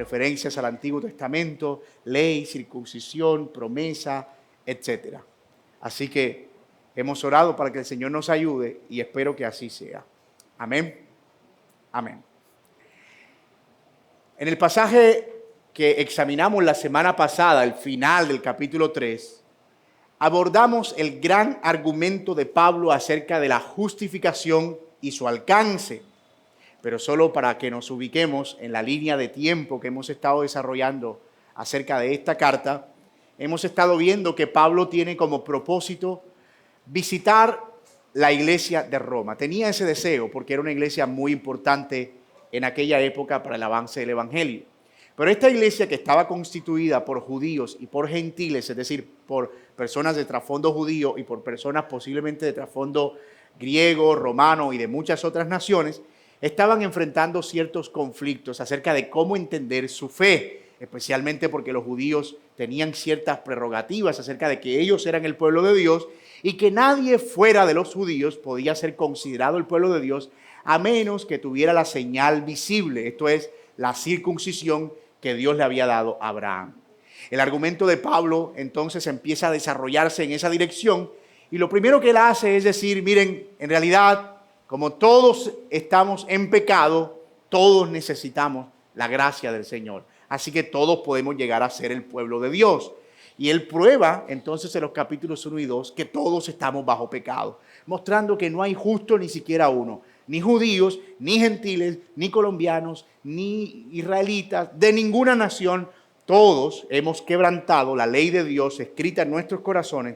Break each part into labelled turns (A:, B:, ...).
A: referencias al Antiguo Testamento, ley, circuncisión, promesa, etc. Así que hemos orado para que el Señor nos ayude y espero que así sea. Amén. Amén. En el pasaje que examinamos la semana pasada, el final del capítulo 3, abordamos el gran argumento de Pablo acerca de la justificación y su alcance. Pero solo para que nos ubiquemos en la línea de tiempo que hemos estado desarrollando acerca de esta carta, hemos estado viendo que Pablo tiene como propósito visitar la iglesia de Roma. Tenía ese deseo porque era una iglesia muy importante en aquella época para el avance del evangelio. Pero esta iglesia, que estaba constituida por judíos y por gentiles, es decir, por personas de trasfondo judío y por personas posiblemente de trasfondo griego, romano y de muchas otras naciones, estaban enfrentando ciertos conflictos acerca de cómo entender su fe, especialmente porque los judíos tenían ciertas prerrogativas acerca de que ellos eran el pueblo de Dios y que nadie fuera de los judíos podía ser considerado el pueblo de Dios a menos que tuviera la señal visible, esto es, la circuncisión que Dios le había dado a Abraham. El argumento de Pablo entonces empieza a desarrollarse en esa dirección y lo primero que él hace es decir, miren, en realidad, como todos estamos en pecado, todos necesitamos la gracia del Señor. Así que todos podemos llegar a ser el pueblo de Dios. Y él prueba entonces en los capítulos 1 y 2 que todos estamos bajo pecado, mostrando que no hay justo ni siquiera uno, ni judíos, ni gentiles, ni colombianos, ni israelitas, de ninguna nación. Todos hemos quebrantado la ley de Dios escrita en nuestros corazones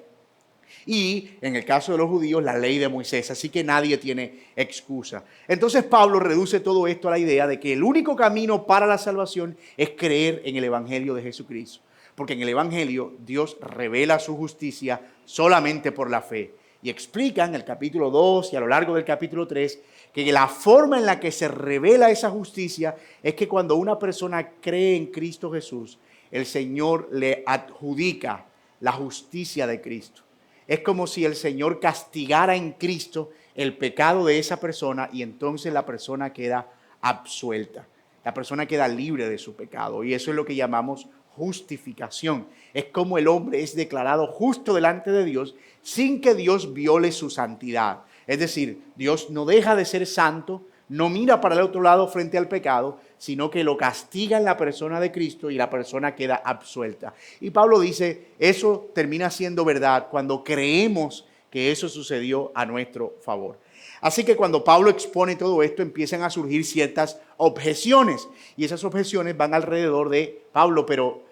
A: y, en el caso de los judíos, la ley de Moisés. Así que nadie tiene excusa. Entonces Pablo reduce todo esto a la idea de que el único camino para la salvación es creer en el evangelio de Jesucristo. Porque en el evangelio Dios revela su justicia solamente por la fe. Y explica en el capítulo 2 y a lo largo del capítulo 3 que la forma en la que se revela esa justicia es que cuando una persona cree en Cristo Jesús, el Señor le adjudica la justicia de Cristo. Es como si el Señor castigara en Cristo el pecado de esa persona y entonces la persona queda absuelta. La persona queda libre de su pecado y eso es lo que llamamos justificación. Es como el hombre es declarado justo delante de Dios sin que Dios viole su santidad. Es decir, Dios no deja de ser santo, no mira para el otro lado frente al pecado, sino que lo castiga en la persona de Cristo y la persona queda absuelta. Y Pablo dice, eso termina siendo verdad cuando creemos que eso sucedió a nuestro favor. Así que cuando Pablo expone todo esto, empiezan a surgir ciertas objeciones. Y esas objeciones van alrededor de Pablo, pero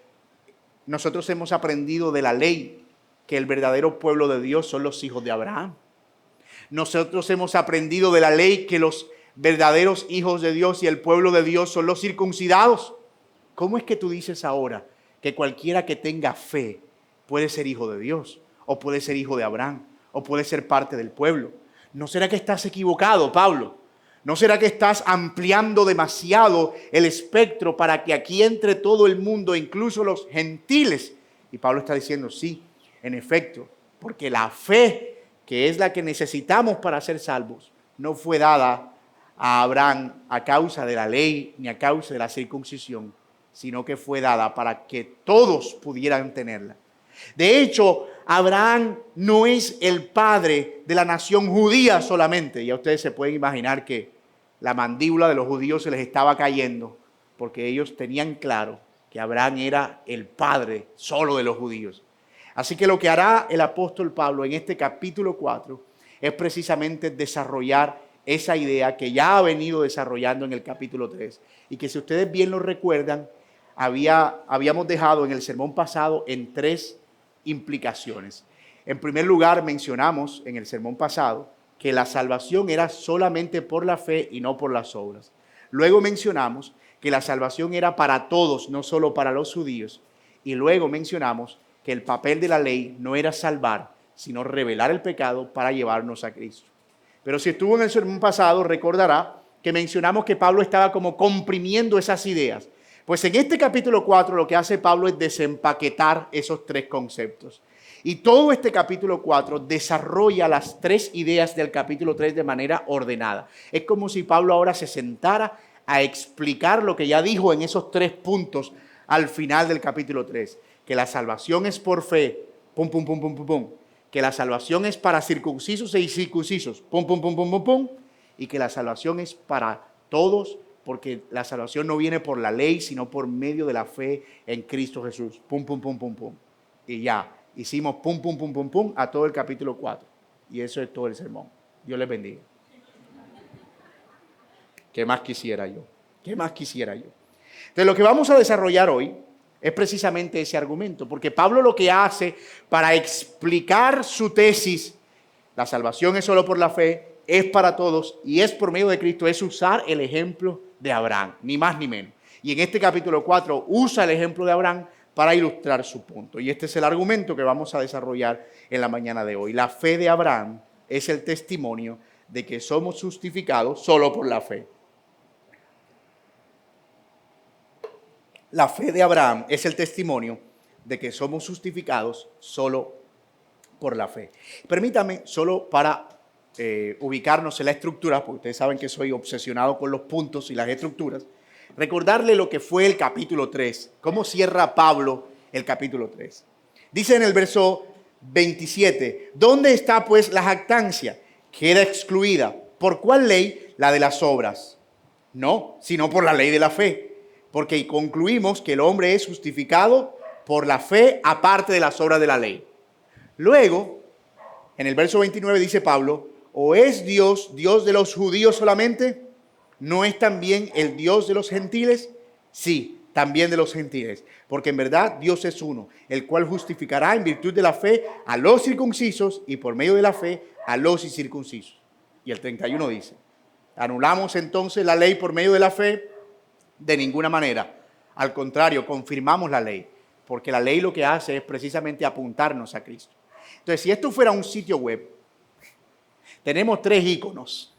A: nosotros hemos aprendido de la ley que el verdadero pueblo de Dios son los hijos de Abraham. Nosotros hemos aprendido de la ley que los verdaderos hijos de Dios y el pueblo de Dios son los circuncidados. ¿Cómo es que tú dices ahora que cualquiera que tenga fe puede ser hijo de Dios? O puede ser hijo de Abraham, o puede ser parte del pueblo. ¿No será que estás equivocado, Pablo? ¿No será que estás ampliando demasiado el espectro para que aquí entre todo el mundo, incluso los gentiles? Y Pablo está diciendo, sí, en efecto, porque la fe, que es la que necesitamos para ser salvos, no fue dada a Abraham a causa de la ley ni a causa de la circuncisión, sino que fue dada para que todos pudieran tenerla. De hecho, Abraham no es el padre de la nación judía solamente. Ya ustedes se pueden imaginar que la mandíbula de los judíos se les estaba cayendo porque ellos tenían claro que Abraham era el padre solo de los judíos. Así que lo que hará el apóstol Pablo en este capítulo 4 es precisamente desarrollar esa idea que ya ha venido desarrollando en el capítulo 3 y que, si ustedes bien lo recuerdan, habíamos dejado en el sermón pasado en 3 implicaciones. En primer lugar, mencionamos en el sermón pasado que la salvación era solamente por la fe y no por las obras. Luego mencionamos que la salvación era para todos, no solo para los judíos. Y luego mencionamos que el papel de la ley no era salvar, sino revelar el pecado para llevarnos a Cristo. Pero si estuvo en el sermón pasado, recordará que mencionamos que Pablo estaba como comprimiendo esas ideas. Pues en este capítulo 4 lo que hace Pablo es desempaquetar esos 3 conceptos. Y todo este capítulo 4 desarrolla las 3 ideas del capítulo 3 de manera ordenada. Es como si Pablo ahora se sentara a explicar lo que ya dijo en esos 3 puntos al final del capítulo 3. Que la salvación es por fe, pum, pum, pum, pum, pum, pum. Que la salvación es para circuncisos e incircuncisos, pum, pum, pum, pum, pum, pum. Y que la salvación es para todos, porque la salvación no viene por la ley, sino por medio de la fe en Cristo Jesús. Pum, pum, pum, pum, pum. Y ya, hicimos pum, pum, pum, pum, pum a todo el capítulo 4. Y eso es todo el sermón. Dios les bendiga. ¿Qué más quisiera yo? ¿Qué más quisiera yo? Entonces, lo que vamos a desarrollar hoy es precisamente ese argumento, porque Pablo lo que hace para explicar su tesis, la salvación es solo por la fe, es para todos y es por medio de Cristo, es usar el ejemplo de Abraham, ni más ni menos. Y en este capítulo 4 usa el ejemplo de Abraham para ilustrar su punto. Y este es el argumento que vamos a desarrollar en la mañana de hoy. La fe de Abraham es el testimonio de que somos justificados solo por la fe. La fe de Abraham es el testimonio de que somos justificados solo por la fe. Permítame, solo para ubicarnos en la estructura, porque ustedes saben que soy obsesionado con los puntos y las estructuras, recordarle lo que fue el capítulo 3, cómo cierra Pablo el capítulo 3. Dice en el verso 27, ¿dónde está pues la jactancia? Queda excluida. ¿Por cuál ley? La de las obras. No, sino por la ley de la fe. Porque concluimos que el hombre es justificado por la fe aparte de las obras de la ley. Luego, en el verso 29 dice Pablo, ¿o es Dios Dios de los judíos solamente? ¿No es también el Dios de los gentiles? Sí, también de los gentiles. Porque en verdad Dios es uno, el cual justificará en virtud de la fe a los circuncisos y por medio de la fe a los incircuncisos. Y el 31 dice, ¿anulamos entonces la ley por medio de la fe? De ninguna manera. Al contrario, confirmamos la ley, porque la ley lo que hace es precisamente apuntarnos a Cristo. Entonces, si esto fuera un sitio web, tenemos 3 iconos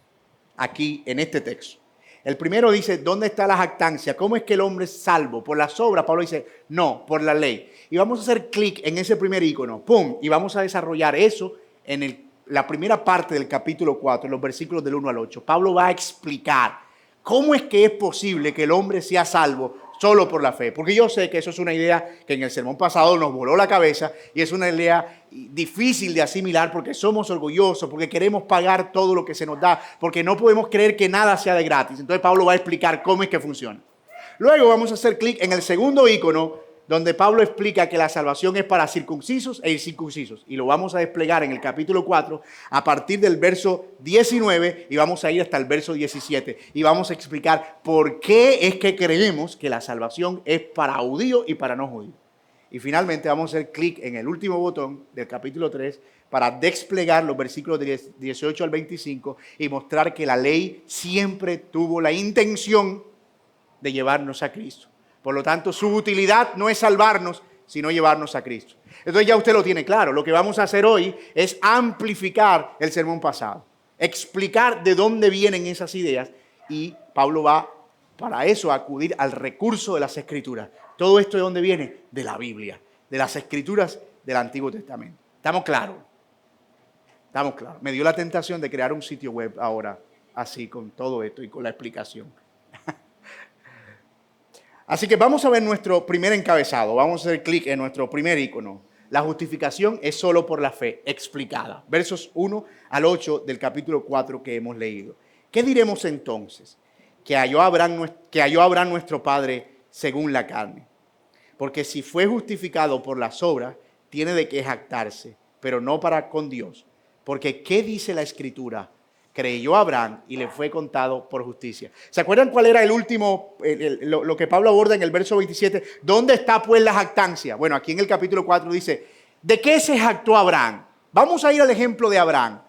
A: aquí en este texto. El primero dice, ¿dónde está la jactancia? ¿Cómo es que el hombre es salvo? ¿Por las obras? Pablo dice, no, por la ley. Y vamos a hacer clic en ese primer icono, ¡pum! Y vamos a desarrollar eso en la primera parte del capítulo 4, en los versículos del 1 al 8. Pablo va a explicar ¿cómo es que es posible que el hombre sea salvo solo por la fe? Porque yo sé que eso es una idea que en el sermón pasado nos voló la cabeza y es una idea difícil de asimilar porque somos orgullosos, porque queremos pagar todo lo que se nos da, porque no podemos creer que nada sea de gratis. Entonces Pablo va a explicar cómo es que funciona. Luego vamos a hacer clic en el segundo icono donde Pablo explica que la salvación es para circuncisos e incircuncisos. Y lo vamos a desplegar en el capítulo 4 a partir del verso 19 y vamos a ir hasta el verso 17. Y vamos a explicar por qué es que creemos que la salvación es para judíos y para no judíos. Y finalmente vamos a hacer clic en el último botón del capítulo 3 para desplegar los versículos 18 al 25 y mostrar que la ley siempre tuvo la intención de llevarnos a Cristo. Por lo tanto, su utilidad no es salvarnos, sino llevarnos a Cristo. Entonces ya usted lo tiene claro. Lo que vamos a hacer hoy es amplificar el sermón pasado, explicar de dónde vienen esas ideas y Pablo va para eso a acudir al recurso de las Escrituras. ¿Todo esto de dónde viene? De la Biblia, de las Escrituras del Antiguo Testamento. ¿Estamos claros? Estamos claros. Me dio la tentación de crear un sitio web ahora, así, con todo esto y con la explicación. Así que vamos a ver nuestro primer encabezado. Vamos a hacer clic en nuestro primer icono. La justificación es solo por la fe, explicada. Versos 1 al 8 del capítulo 4 que hemos leído. ¿Qué diremos entonces? Que halló Abraham nuestro padre según la carne. Porque si fue justificado por las obras, tiene de qué jactarse, pero no para con Dios. Porque ¿qué dice la Escritura? Creyó Abraham y le fue contado por justicia. ¿Se acuerdan cuál era el último, lo que Pablo aborda en el verso 27? ¿Dónde está pues la jactancia? Bueno, aquí en el capítulo 4 dice, ¿de qué se jactó Abraham? Vamos a ir al ejemplo de Abraham.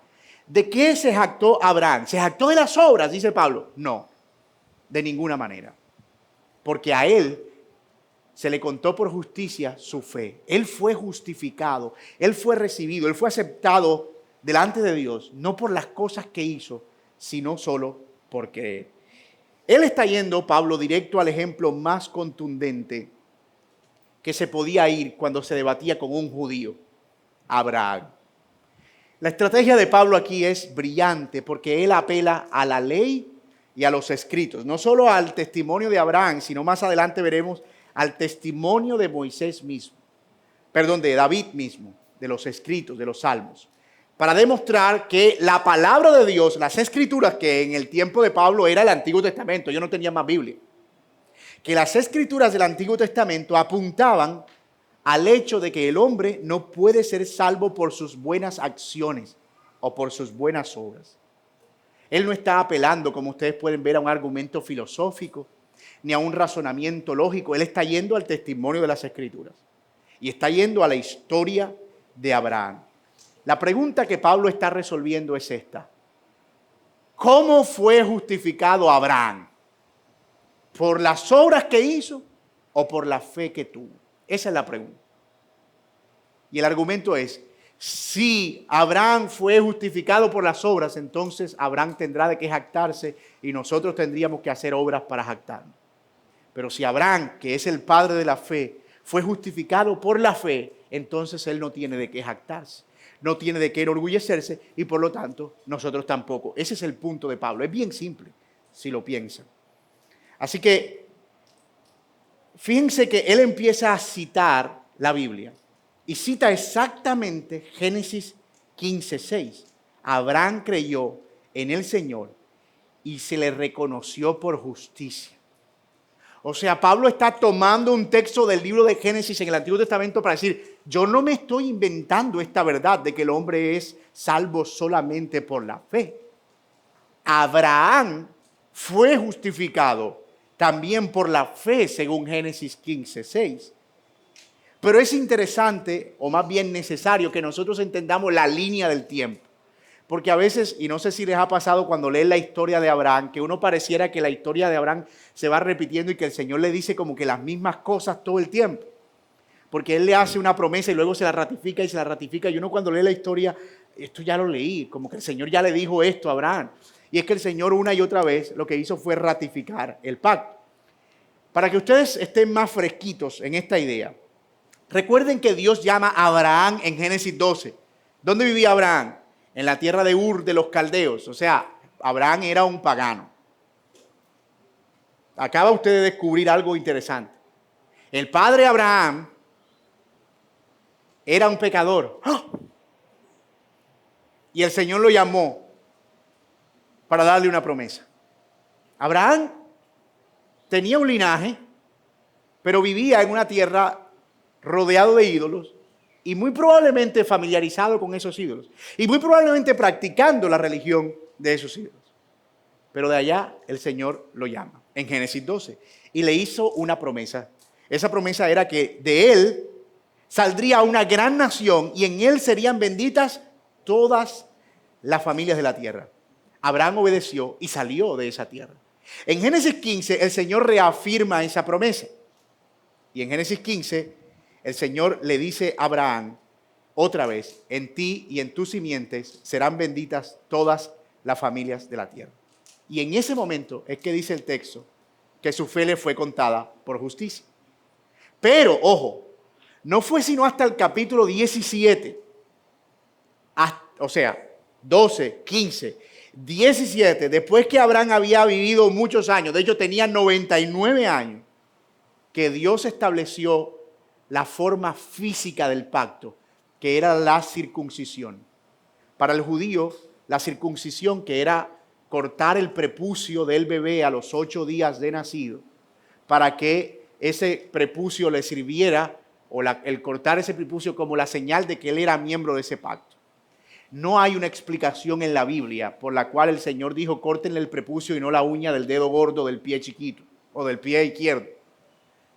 A: ¿De qué se jactó Abraham? ¿Se jactó de las obras? Dice Pablo. No, de ninguna manera. Porque a él se le contó por justicia su fe. Él fue justificado, él fue recibido, él fue aceptado delante de Dios, no por las cosas que hizo, sino solo por creer. Él está yendo, Pablo, directo al ejemplo más contundente que se podía ir cuando se debatía con un judío, Abraham. La estrategia de Pablo aquí es brillante porque él apela a la ley y a los escritos. No solo al testimonio de Abraham, sino más adelante veremos al testimonio de Moisés mismo. Perdón, de David mismo, de los escritos, de los salmos. Para demostrar que la palabra de Dios, las escrituras, que en el tiempo de Pablo era el Antiguo Testamento, yo no tenía más Biblia, que las escrituras del Antiguo Testamento apuntaban al hecho de que el hombre no puede ser salvo por sus buenas acciones o por sus buenas obras. Él no está apelando, como ustedes pueden ver, a un argumento filosófico ni a un razonamiento lógico. Él está yendo al testimonio de las escrituras y está yendo a la historia de Abraham. La pregunta que Pablo está resolviendo es esta: ¿cómo fue justificado Abraham? ¿Por las obras que hizo o por la fe que tuvo? Esa es la pregunta. Y el argumento es: si Abraham fue justificado por las obras, entonces Abraham tendrá de qué jactarse y nosotros tendríamos que hacer obras para jactarnos. Pero si Abraham, que es el padre de la fe, fue justificado por la fe, entonces él no tiene de qué jactarse, no tiene de qué enorgullecerse y por lo tanto nosotros tampoco. Ese es el punto de Pablo. Es bien simple si lo piensan. Así que fíjense que él empieza a citar la Biblia y cita exactamente Génesis 15:6. Abraham creyó en el Señor y se le reconoció por justicia. O sea, Pablo está tomando un texto del libro de Génesis en el Antiguo Testamento para decir: yo no me estoy inventando esta verdad de que el hombre es salvo solamente por la fe. Abraham fue justificado también por la fe, según Génesis 15:6. Pero es interesante, o más bien necesario, que nosotros entendamos la línea del tiempo. Porque a veces, y no sé si les ha pasado cuando leen la historia de Abraham, que uno pareciera que la historia de Abraham se va repitiendo y que el Señor le dice como que las mismas cosas todo el tiempo. Porque Él le hace una promesa y luego se la ratifica y se la ratifica. Y uno cuando lee la historia, esto ya lo leí, como que el Señor ya le dijo esto a Abraham. Y es que el Señor una y otra vez lo que hizo fue ratificar el pacto. Para que ustedes estén más fresquitos en esta idea, recuerden que Dios llama a Abraham en Génesis 12. ¿Dónde vivía Abraham? En la tierra de Ur de los Caldeos. O sea, Abraham era un pagano. Acaba usted de descubrir algo interesante. El padre Abraham era un pecador. ¡Ah! Y el Señor lo llamó para darle una promesa. Abraham tenía un linaje, pero vivía en una tierra rodeado de ídolos y muy probablemente familiarizado con esos ídolos y muy probablemente practicando la religión de esos ídolos. Pero de allá el Señor lo llama en Génesis 12 y le hizo una promesa. Esa promesa era que de él saldría una gran nación y en él serían benditas todas las familias de la tierra. Abraham obedeció y salió de esa tierra. En Génesis 15 el Señor reafirma esa promesa. Y en Génesis 15 el Señor le dice a Abraham otra vez: en ti y en tus simientes serán benditas todas las familias de la tierra. Y en ese momento es que dice el texto que su fe le fue contada por justicia. Pero, ojo, no fue sino hasta el capítulo 17, o sea, 12, 15, 17, después que Abraham había vivido muchos años, de hecho tenía 99 años, que Dios estableció la forma física del pacto, que era la circuncisión. Para el judío, la circuncisión, que era cortar el prepucio del bebé a los 8 días de nacido, para que ese prepucio le sirviera, o el cortar ese prepucio como la señal de que él era miembro de ese pacto. No hay una explicación en la Biblia por la cual el Señor dijo: córtenle el prepucio y no la uña del dedo gordo del pie chiquito o del pie izquierdo.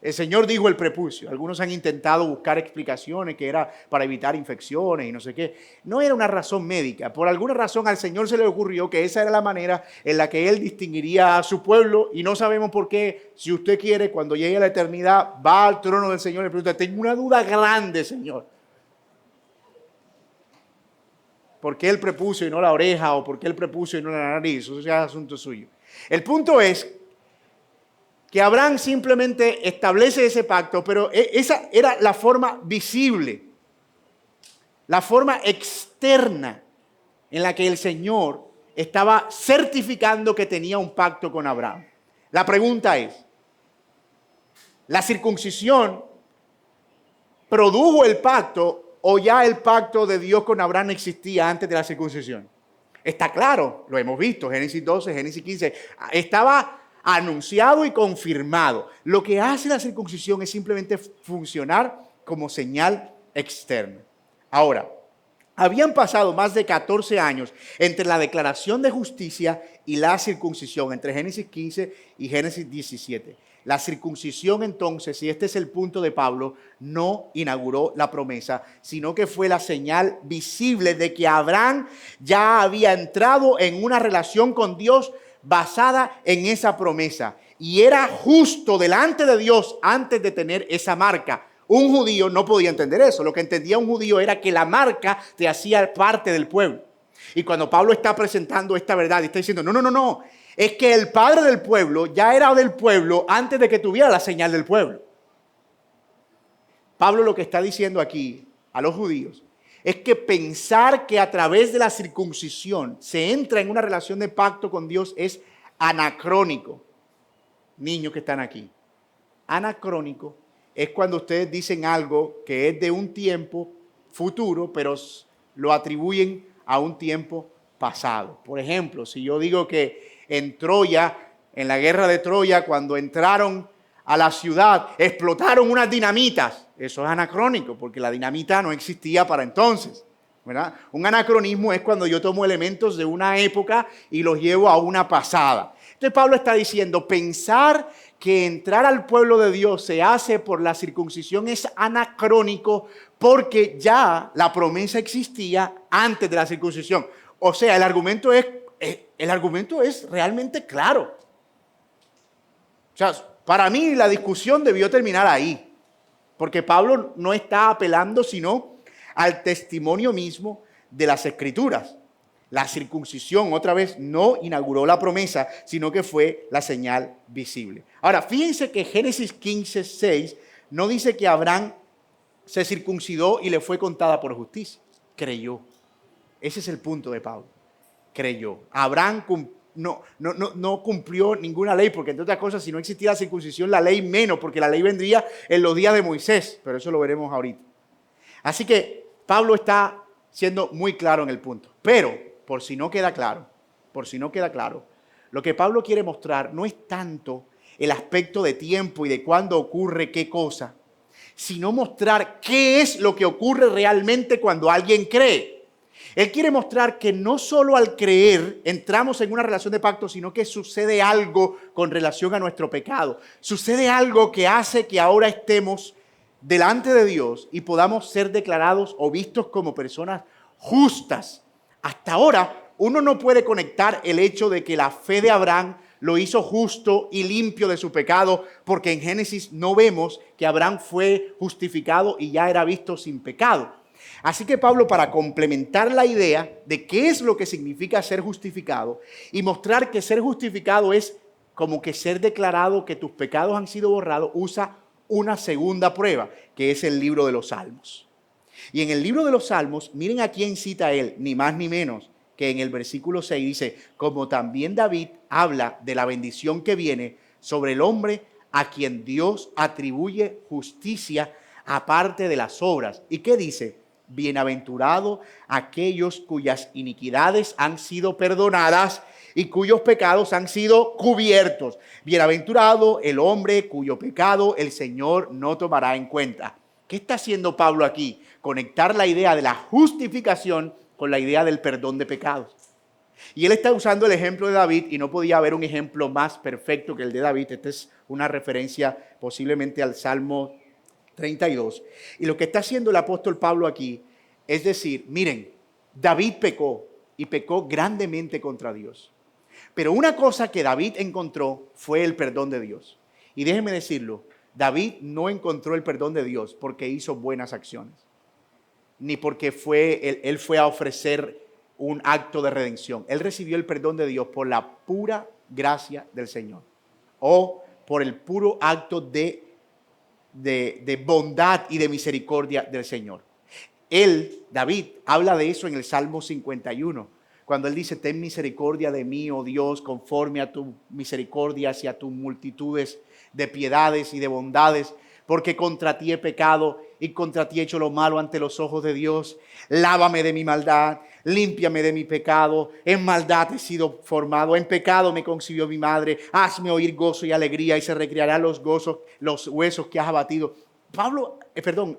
A: El Señor dijo el prepucio. Algunos han intentado buscar explicaciones que era para evitar infecciones y no sé qué. No era una razón médica. Por alguna razón al Señor se le ocurrió que esa era la manera en la que Él distinguiría a su pueblo y no sabemos por qué. Si usted quiere, cuando llegue a la eternidad, va al trono del Señor y le pregunta: tengo una duda grande, Señor. ¿Por qué el prepucio y no la oreja? ¿O por qué el prepucio y no la nariz? Eso ya es asunto suyo. El punto es que Abraham simplemente establece ese pacto, pero esa era la forma visible, la forma externa en la que el Señor estaba certificando que tenía un pacto con Abraham. La pregunta es, ¿la circuncisión produjo el pacto o ya el pacto de Dios con Abraham existía antes de la circuncisión? Está claro, lo hemos visto, Génesis 12, Génesis 15, estaba anunciado y confirmado. Lo que hace la circuncisión es simplemente funcionar como señal externa. Ahora, habían pasado más de 14 años entre la declaración de justicia y la circuncisión, entre Génesis 15 y Génesis 17. La circuncisión entonces, y este es el punto de Pablo, no inauguró la promesa, sino que fue la señal visible de que Abraham ya había entrado en una relación con Dios basada en esa promesa. Y era justo delante de Dios antes de tener esa marca. Un judío no podía entender eso. Lo que entendía un judío era que la marca te hacía parte del pueblo. Y cuando Pablo está presentando esta verdad, está diciendo, no. Es que el padre del pueblo ya era del pueblo antes de que tuviera la señal del pueblo. Pablo lo que está diciendo aquí a los judíos es que pensar que a través de la circuncisión se entra en una relación de pacto con Dios es anacrónico. Niños que están aquí. Anacrónico es cuando ustedes dicen algo que es de un tiempo futuro, pero lo atribuyen a un tiempo pasado. Por ejemplo, si yo digo que en Troya, en la guerra de Troya, cuando entraron a la ciudad, explotaron unas dinamitas. Eso es anacrónico, porque la dinamita no existía para entonces, ¿verdad? Un anacronismo es cuando yo tomo elementos de una época y los llevo a una pasada. Entonces Pablo está diciendo, pensar que entrar al pueblo de Dios se hace por la circuncisión es anacrónico porque ya la promesa existía antes de la circuncisión. O sea, el argumento es realmente claro. O sea, para mí la discusión debió terminar ahí, porque Pablo no está apelando sino al testimonio mismo de las Escrituras. La circuncisión, otra vez, no inauguró la promesa, sino que fue la señal visible. Ahora, fíjense que Génesis 15, 6 no dice que Abraham se circuncidó y le fue contada por justicia. Creyó. Ese es el punto de Pablo. Creyó. Abraham no cumplió ninguna ley, porque entre otras cosas, si no existía la circuncisión, la ley menos, porque la ley vendría en los días de Moisés, pero eso lo veremos ahorita. Así que Pablo está siendo muy claro en el punto. Pero, por si no queda claro, lo que Pablo quiere mostrar no es tanto el aspecto de tiempo y de cuándo ocurre qué cosa, sino mostrar qué es lo que ocurre realmente cuando alguien cree. Él quiere mostrar que no solo al creer entramos en una relación de pacto, sino que sucede algo con relación a nuestro pecado. Sucede algo que hace que ahora estemos delante de Dios y podamos ser declarados o vistos como personas justas. Hasta ahora, uno no puede conectar el hecho de que la fe de Abraham lo hizo justo y limpio de su pecado, porque en Génesis no vemos que Abraham fue justificado y ya era visto sin pecado. Así que Pablo, para complementar la idea de qué es lo que significa ser justificado y mostrar que ser justificado es como que ser declarado que tus pecados han sido borrados, usa una segunda prueba, que es el libro de los Salmos. Y en el libro de los Salmos, miren a quién cita él, ni más ni menos que en el versículo 6 dice, como también David habla de la bendición que viene sobre el hombre a quien Dios atribuye justicia aparte de las obras. ¿Y qué dice? Bienaventurado aquellos cuyas iniquidades han sido perdonadas y cuyos pecados han sido cubiertos. Bienaventurado el hombre cuyo pecado el Señor no tomará en cuenta. ¿Qué está haciendo Pablo aquí? Conectar la idea de la justificación con la idea del perdón de pecados. Y él está usando el ejemplo de David y no podía haber un ejemplo más perfecto que el de David. Esta es una referencia posiblemente al Salmo 32. Y lo que está haciendo el apóstol Pablo aquí es decir, miren, David pecó y pecó grandemente contra Dios. Pero una cosa que David encontró fue el perdón de Dios. Y déjenme decirlo, David no encontró el perdón de Dios porque hizo buenas acciones, ni porque él fue a ofrecer un acto de redención. Él recibió el perdón de Dios por la pura gracia del Señor o por el puro acto de bondad y de misericordia del Señor. David, habla de eso en el Salmo 51, cuando Él dice, ten misericordia de mí, oh Dios, conforme a tu misericordia hacia tus multitudes de piedades y de bondades, porque contra ti he pecado y contra ti he hecho lo malo ante los ojos de Dios. Lávame de mi maldad, límpiame de mi pecado. En maldad he sido formado, en pecado me concibió mi madre. Hazme oír gozo y alegría y se recrearán los huesos que has abatido.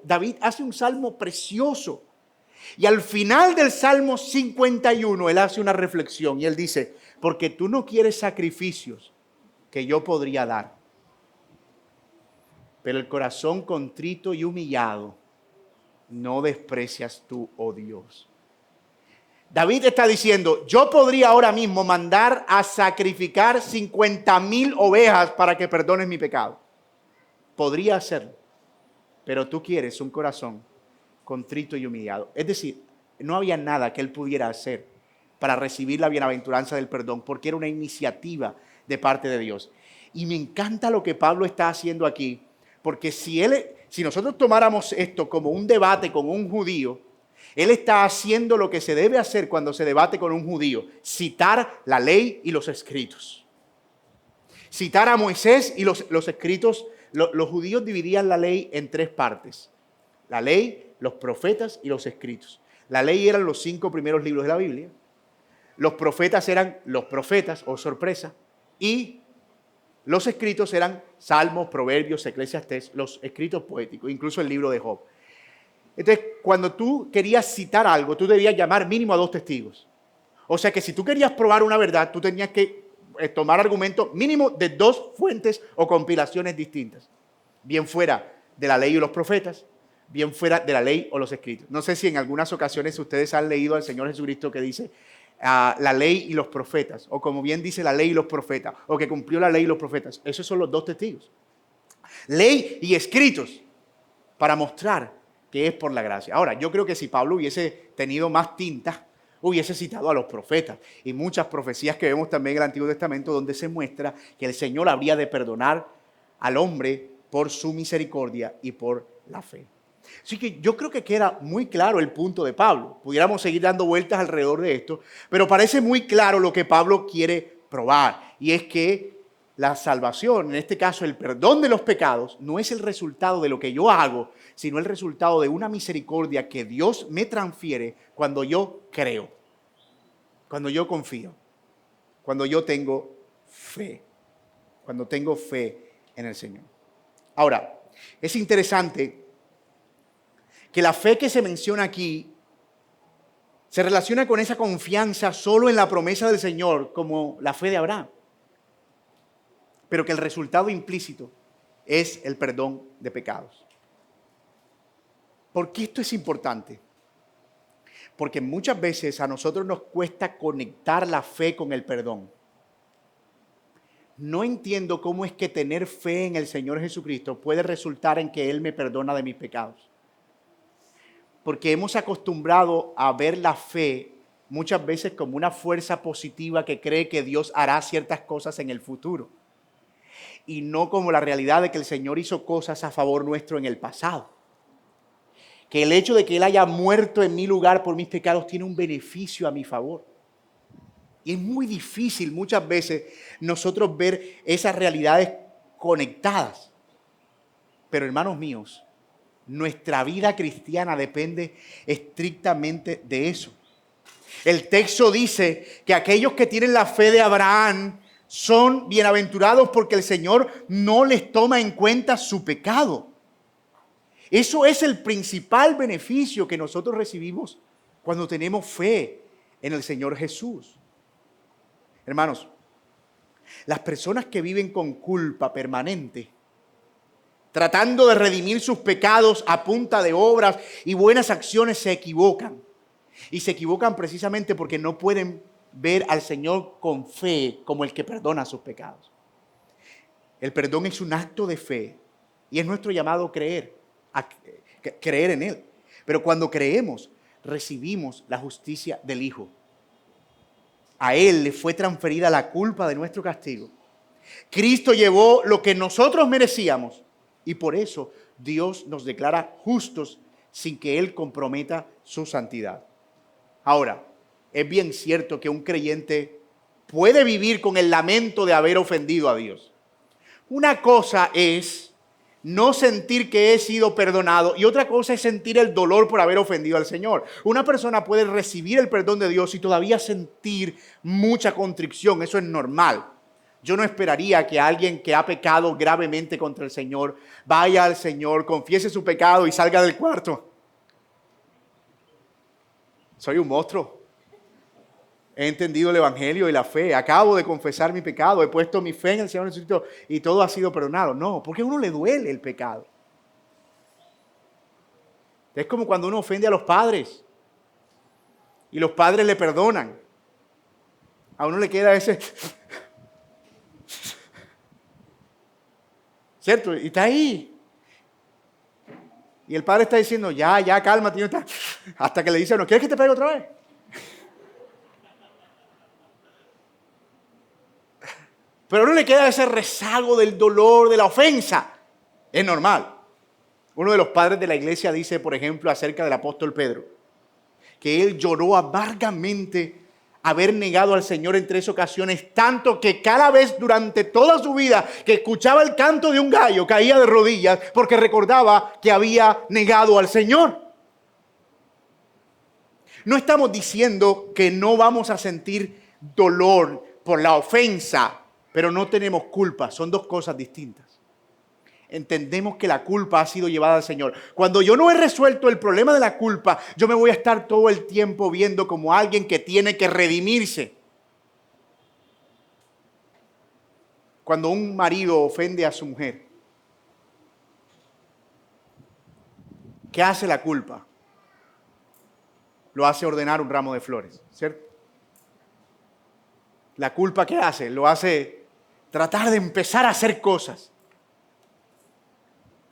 A: David hace un salmo precioso. Y al final del Salmo 51, él hace una reflexión y él dice, porque tú no quieres sacrificios que yo podría dar, pero el corazón contrito y humillado no desprecias tú, oh Dios. David está diciendo, yo podría ahora mismo mandar a sacrificar 50,000 ovejas para que perdones mi pecado. Podría hacerlo, pero tú quieres un corazón contrito y humillado. Es decir, no había nada que él pudiera hacer para recibir la bienaventuranza del perdón, porque era una iniciativa de parte de Dios. Y me encanta lo que Pablo está haciendo aquí, porque si nosotros tomáramos esto como un debate con un judío, él está haciendo lo que se debe hacer cuando se debate con un judío: citar la ley y los escritos. Citar a Moisés y los escritos. Los judíos dividían la ley en 3 partes: la ley, los profetas y los escritos. La ley eran los 5 primeros libros de la Biblia. Los profetas eran los profetas, oh sorpresa, y los escritos eran Salmos, Proverbios, Eclesiastés, los escritos poéticos, incluso el libro de Job. Entonces, cuando tú querías citar algo, tú debías llamar mínimo a 2 testigos. O sea que si tú querías probar una verdad, tú tenías que tomar argumentos mínimo de 2 fuentes o compilaciones distintas. Bien fuera de la ley y los profetas, bien fuera de la ley o los escritos. No sé si en algunas ocasiones ustedes han leído al Señor Jesucristo que dice la ley y los profetas, o como bien dice la ley y los profetas, o que cumplió la ley y los profetas. Esos son los 2 testigos. Ley y escritos, para mostrar que es por la gracia. Ahora, yo creo que si Pablo hubiese tenido más tinta, hubiese citado a los profetas y muchas profecías que vemos también en el Antiguo Testamento, donde se muestra que el Señor habría de perdonar al hombre por su misericordia y por la fe. Así que yo creo que queda muy claro el punto de Pablo. Pudiéramos seguir dando vueltas alrededor de esto, pero parece muy claro lo que Pablo quiere probar, y es que la salvación, en este caso el perdón de los pecados, no es el resultado de lo que yo hago, sino el resultado de una misericordia que Dios me transfiere cuando yo creo, cuando yo confío, cuando yo tengo fe, cuando tengo fe en el Señor. Ahora, es interesante que la fe que se menciona aquí se relaciona con esa confianza solo en la promesa del Señor, como la fe de Abraham, pero que el resultado implícito es el perdón de pecados. ¿Por qué esto es importante? Porque muchas veces a nosotros nos cuesta conectar la fe con el perdón. No entiendo cómo es que tener fe en el Señor Jesucristo puede resultar en que Él me perdona de mis pecados. Porque hemos acostumbrado a ver la fe muchas veces como una fuerza positiva que cree que Dios hará ciertas cosas en el futuro, y no como la realidad de que el Señor hizo cosas a favor nuestro en el pasado. Que el hecho de que Él haya muerto en mi lugar por mis pecados tiene un beneficio a mi favor. Y es muy difícil muchas veces nosotros ver esas realidades conectadas. Pero hermanos míos, nuestra vida cristiana depende estrictamente de eso. El texto dice que aquellos que tienen la fe de Abraham son bienaventurados porque el Señor no les toma en cuenta su pecado. Eso es el principal beneficio que nosotros recibimos cuando tenemos fe en el Señor Jesús. Hermanos, las personas que viven con culpa permanente, tratando de redimir sus pecados a punta de obras y buenas acciones, se equivocan. Y se equivocan precisamente porque no pueden ver al Señor con fe como el que perdona sus pecados. El perdón es un acto de fe y es nuestro llamado a creer en Él. Pero cuando creemos, recibimos la justicia del Hijo. A Él le fue transferida la culpa de nuestro castigo. Cristo llevó lo que nosotros merecíamos y por eso Dios nos declara justos sin que Él comprometa su santidad. Ahora, es bien cierto que un creyente puede vivir con el lamento de haber ofendido a Dios. Una cosa es no sentir que he sido perdonado y otra cosa es sentir el dolor por haber ofendido al Señor. Una persona puede recibir el perdón de Dios y todavía sentir mucha contrición. Eso es normal. Yo no esperaría que alguien que ha pecado gravemente contra el Señor vaya al Señor, confiese su pecado y salga del cuarto. Soy un monstruo. He entendido el Evangelio y la fe. Acabo de confesar mi pecado. He puesto mi fe en el Señor Jesucristo y todo ha sido perdonado. No, porque a uno le duele el pecado. Es como cuando uno ofende a los padres y los padres le perdonan. A uno le queda ese... ¿Cierto? Y está ahí. Y el padre está diciendo, ya, cálmate. Hasta que le dice, ¿no quieres que te pegue otra vez? Pero no le queda ese rezago del dolor, de la ofensa. Es normal. Uno de los padres de la iglesia dice, por ejemplo, acerca del apóstol Pedro, que él lloró amargamente haber negado al Señor en 3 ocasiones, tanto que cada vez durante toda su vida que escuchaba el canto de un gallo, caía de rodillas porque recordaba que había negado al Señor. No estamos diciendo que no vamos a sentir dolor por la ofensa, pero no tenemos culpa. Son dos cosas distintas. Entendemos que la culpa ha sido llevada al Señor. Cuando yo no he resuelto el problema de la culpa, yo me voy a estar todo el tiempo viendo como alguien que tiene que redimirse. Cuando un marido ofende a su mujer, ¿qué hace la culpa? Lo hace ordenar un ramo de flores, ¿cierto? La culpa, ¿qué hace? Lo hace tratar de empezar a hacer cosas.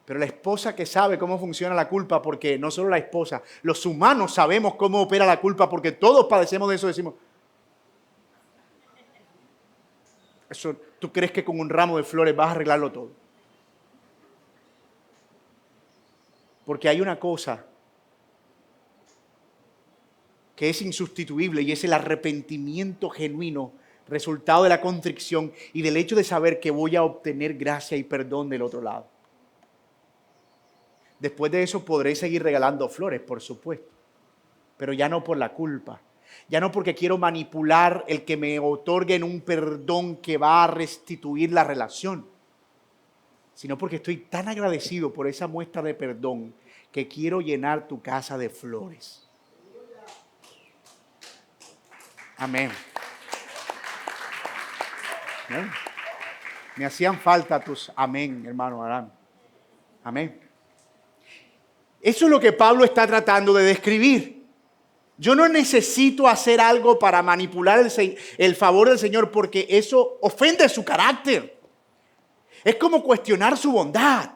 A: Pero la esposa que sabe cómo funciona la culpa, porque no solo la esposa, los humanos sabemos cómo opera la culpa, porque todos padecemos de eso, decimos, eso, ¿tú crees que con un ramo de flores vas a arreglarlo todo? Porque hay una cosa que es insustituible y es el arrepentimiento genuino, resultado de la contrición y del hecho de saber que voy a obtener gracia y perdón del otro lado. Después de eso podré seguir regalando flores, por supuesto, pero ya no por la culpa, ya no porque quiero manipular el que me otorguen un perdón que va a restituir la relación, sino porque estoy tan agradecido por esa muestra de perdón que quiero llenar tu casa de flores. Amén. Me hacían falta tus amén, hermano Aram. Amén. Eso es lo que Pablo está tratando de describir. Yo no necesito hacer algo para manipular el favor del Señor porque eso ofende su carácter. Es como cuestionar su bondad.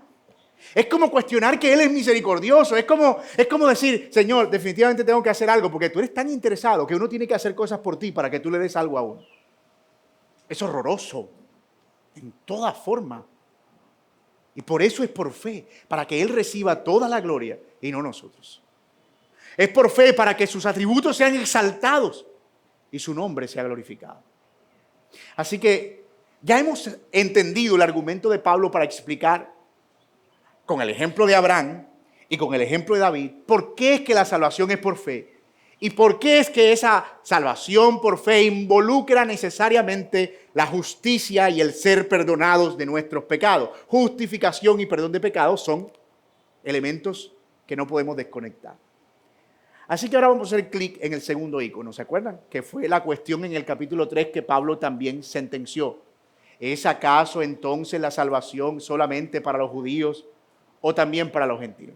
A: Es como cuestionar que Él es misericordioso. Es como decir, Señor, definitivamente tengo que hacer algo porque tú eres tan interesado que uno tiene que hacer cosas por ti para que tú le des algo a uno. Es horroroso en toda forma. Y por eso es por fe, para que Él reciba toda la gloria y no nosotros. Es por fe para que sus atributos sean exaltados y su nombre sea glorificado. Así que ya hemos entendido el argumento de Pablo para explicar con el ejemplo de Abraham y con el ejemplo de David por qué es que la salvación es por fe. ¿Y por qué es que esa salvación por fe involucra necesariamente la justicia y el ser perdonados de nuestros pecados? Justificación y perdón de pecados son elementos que no podemos desconectar. Así que ahora vamos a hacer clic en el segundo icono, ¿se acuerdan? Que fue la cuestión en el capítulo 3 que Pablo también sentenció. ¿Es acaso entonces la salvación solamente para los judíos o también para los gentiles?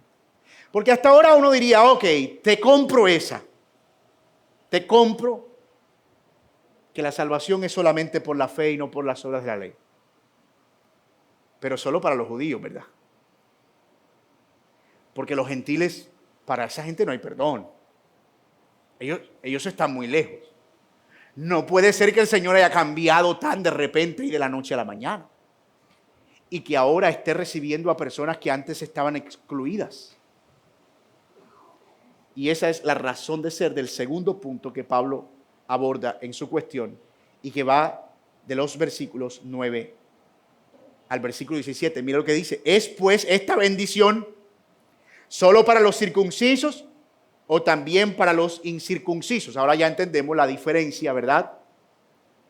A: Porque hasta ahora uno diría, ok, te compro esa. Te compro que la salvación es solamente por la fe y no por las obras de la ley. Pero solo para los judíos, ¿verdad? Porque los gentiles, para esa gente no hay perdón. Ellos están muy lejos. No puede ser que el Señor haya cambiado tan de repente y de la noche a la mañana. Y que ahora esté recibiendo a personas que antes estaban excluidas. Y esa es la razón de ser del segundo punto que Pablo aborda en su cuestión y que va de los versículos 9 al versículo 17. Mira lo que dice: ¿es pues esta bendición solo para los circuncisos o también para los incircuncisos? Ahora ya entendemos la diferencia, ¿verdad,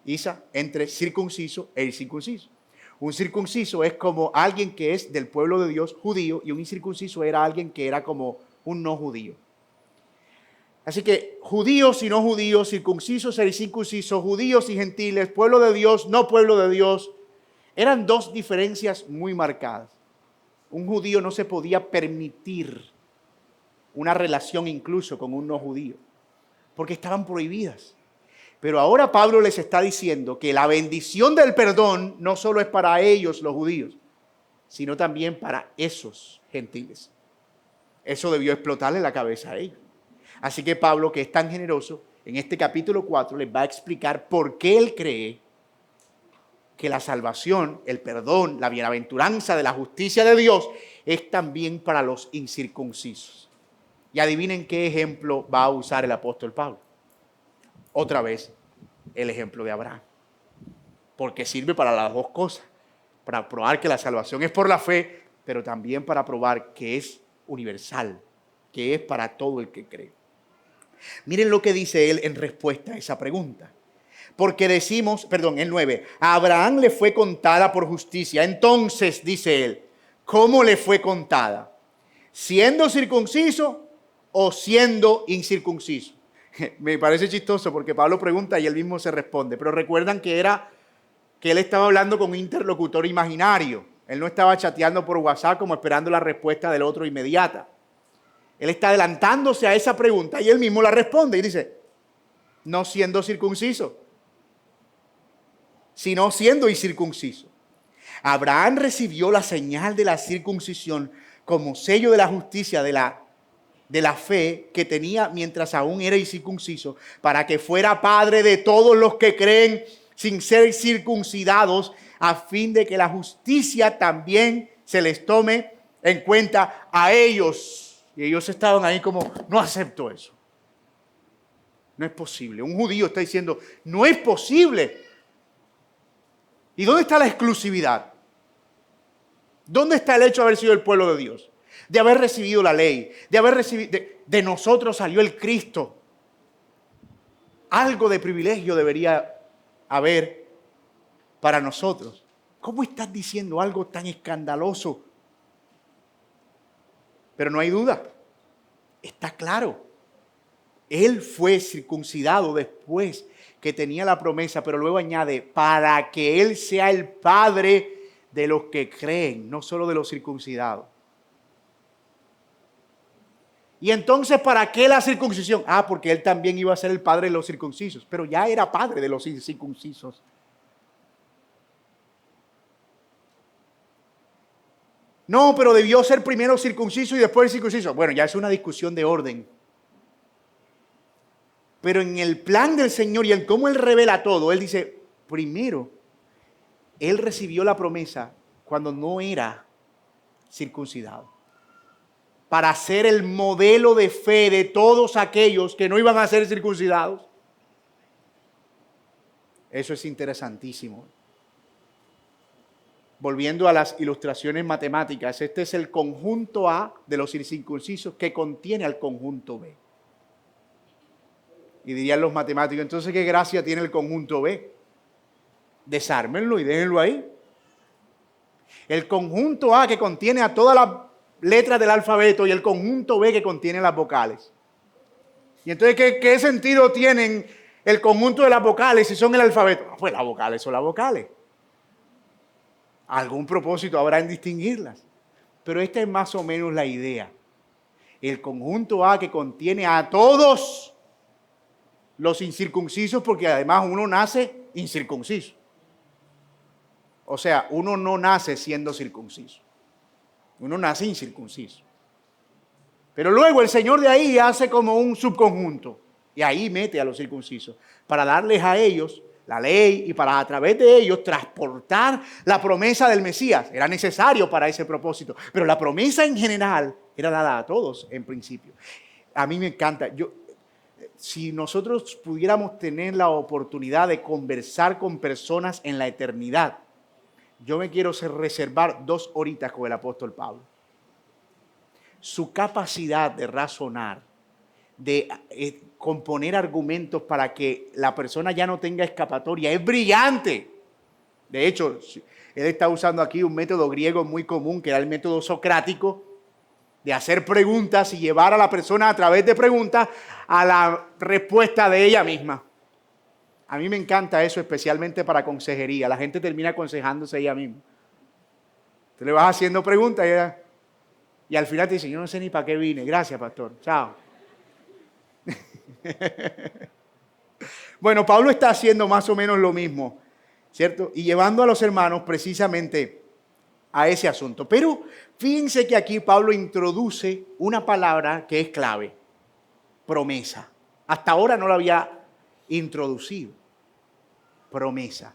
A: Isa?, entre circunciso e incircunciso. Un circunciso es como alguien que es del pueblo de Dios, judío, y un incircunciso era alguien que era como un no judío. Así que judíos y no judíos, circuncisos e incircuncisos, judíos y gentiles, pueblo de Dios, no pueblo de Dios, eran dos diferencias muy marcadas. Un judío no se podía permitir una relación incluso con un no judío, porque estaban prohibidas. Pero ahora Pablo les está diciendo que la bendición del perdón no solo es para ellos, los judíos, sino también para esos gentiles. Eso debió explotarle la cabeza a ellos. Así que Pablo, que es tan generoso, en este capítulo 4 les va a explicar por qué él cree que la salvación, el perdón, la bienaventuranza de la justicia de Dios es también para los incircuncisos. Y adivinen qué ejemplo va a usar el apóstol Pablo. Otra vez, el ejemplo de Abraham. Porque sirve para las dos cosas. Para probar que la salvación es por la fe, pero también para probar que es universal, que es para todo el que cree. Miren lo que dice él en respuesta a esa pregunta. Porque decimos, el 9, a Abraham le fue contada por justicia. Entonces, dice él, ¿cómo le fue contada? ¿Siendo circunciso o siendo incircunciso? Me parece chistoso porque Pablo pregunta y él mismo se responde. Pero recuerdan que él estaba hablando con un interlocutor imaginario. Él no estaba chateando por WhatsApp como esperando la respuesta del otro inmediata. Él está adelantándose a esa pregunta y él mismo la responde y dice, no siendo circunciso, sino siendo incircunciso. Abraham recibió la señal de la circuncisión como sello de la justicia de la fe que tenía mientras aún era incircunciso, para que fuera padre de todos los que creen sin ser circuncidados, a fin de que la justicia también se les tome en cuenta a ellos. Y ellos estaban ahí como, no acepto eso. No es posible. Un judío está diciendo, no es posible. ¿Y dónde está la exclusividad? ¿Dónde está el hecho de haber sido el pueblo de Dios? De haber recibido la ley, de haber recibido, de nosotros salió el Cristo. Algo de privilegio debería haber para nosotros. ¿Cómo estás diciendo algo tan escandaloso? Pero no hay duda, está claro. Él fue circuncidado después que tenía la promesa, pero luego añade, para que Él sea el Padre de los que creen, no solo de los circuncidados. Y entonces, ¿para qué la circuncisión? Porque Él también iba a ser el Padre de los circuncisos, pero ya era Padre de los incircuncisos. No, pero debió ser primero circunciso y después circunciso. Bueno, ya es una discusión de orden. Pero en el plan del Señor y en cómo Él revela todo, Él dice, primero, Él recibió la promesa cuando no era circuncidado, para ser el modelo de fe de todos aquellos que no iban a ser circuncidados. Eso es interesantísimo. Volviendo a las ilustraciones matemáticas, este es el conjunto A de los incircuncisos que contiene al conjunto B. Y dirían los matemáticos, entonces, ¿qué gracia tiene el conjunto B? Desármenlo y déjenlo ahí. El conjunto A que contiene a todas las letras del alfabeto y el conjunto B que contiene las vocales. Y entonces, ¿qué sentido tienen el conjunto de las vocales si son el alfabeto? Pues las vocales son las vocales. Algún propósito habrá en distinguirlas. Pero esta es más o menos la idea. El conjunto A que contiene a todos los incircuncisos, porque además uno nace incircunciso. O sea, uno no nace siendo circunciso. Uno nace incircunciso. Pero luego el Señor de ahí hace como un subconjunto. Y ahí mete a los circuncisos para darles a ellos la ley y para a través de ellos transportar la promesa del Mesías. Era necesario para ese propósito. Pero la promesa en general era dada a todos en principio. A mí me encanta. Si nosotros pudiéramos tener la oportunidad de conversar con personas en la eternidad, yo me quiero reservar 2 horitas con el apóstol Pablo. Su capacidad de razonar, de componer argumentos para que la persona ya no tenga escapatoria, es brillante. De hecho, él está usando aquí un método griego muy común, que era el método socrático, de hacer preguntas y llevar a la persona a través de preguntas a la respuesta de ella misma. A mí me encanta eso, especialmente para consejería. La gente termina aconsejándose ella misma. Tú le vas haciendo preguntas y al final te dice, yo no sé ni para qué vine. Gracias, pastor. Chao. Bueno, Pablo está haciendo más o menos lo mismo, ¿cierto? Y llevando a los hermanos precisamente a ese asunto. Pero fíjense que aquí Pablo introduce una palabra que es clave: promesa. Hasta ahora no la había introducido. Promesa.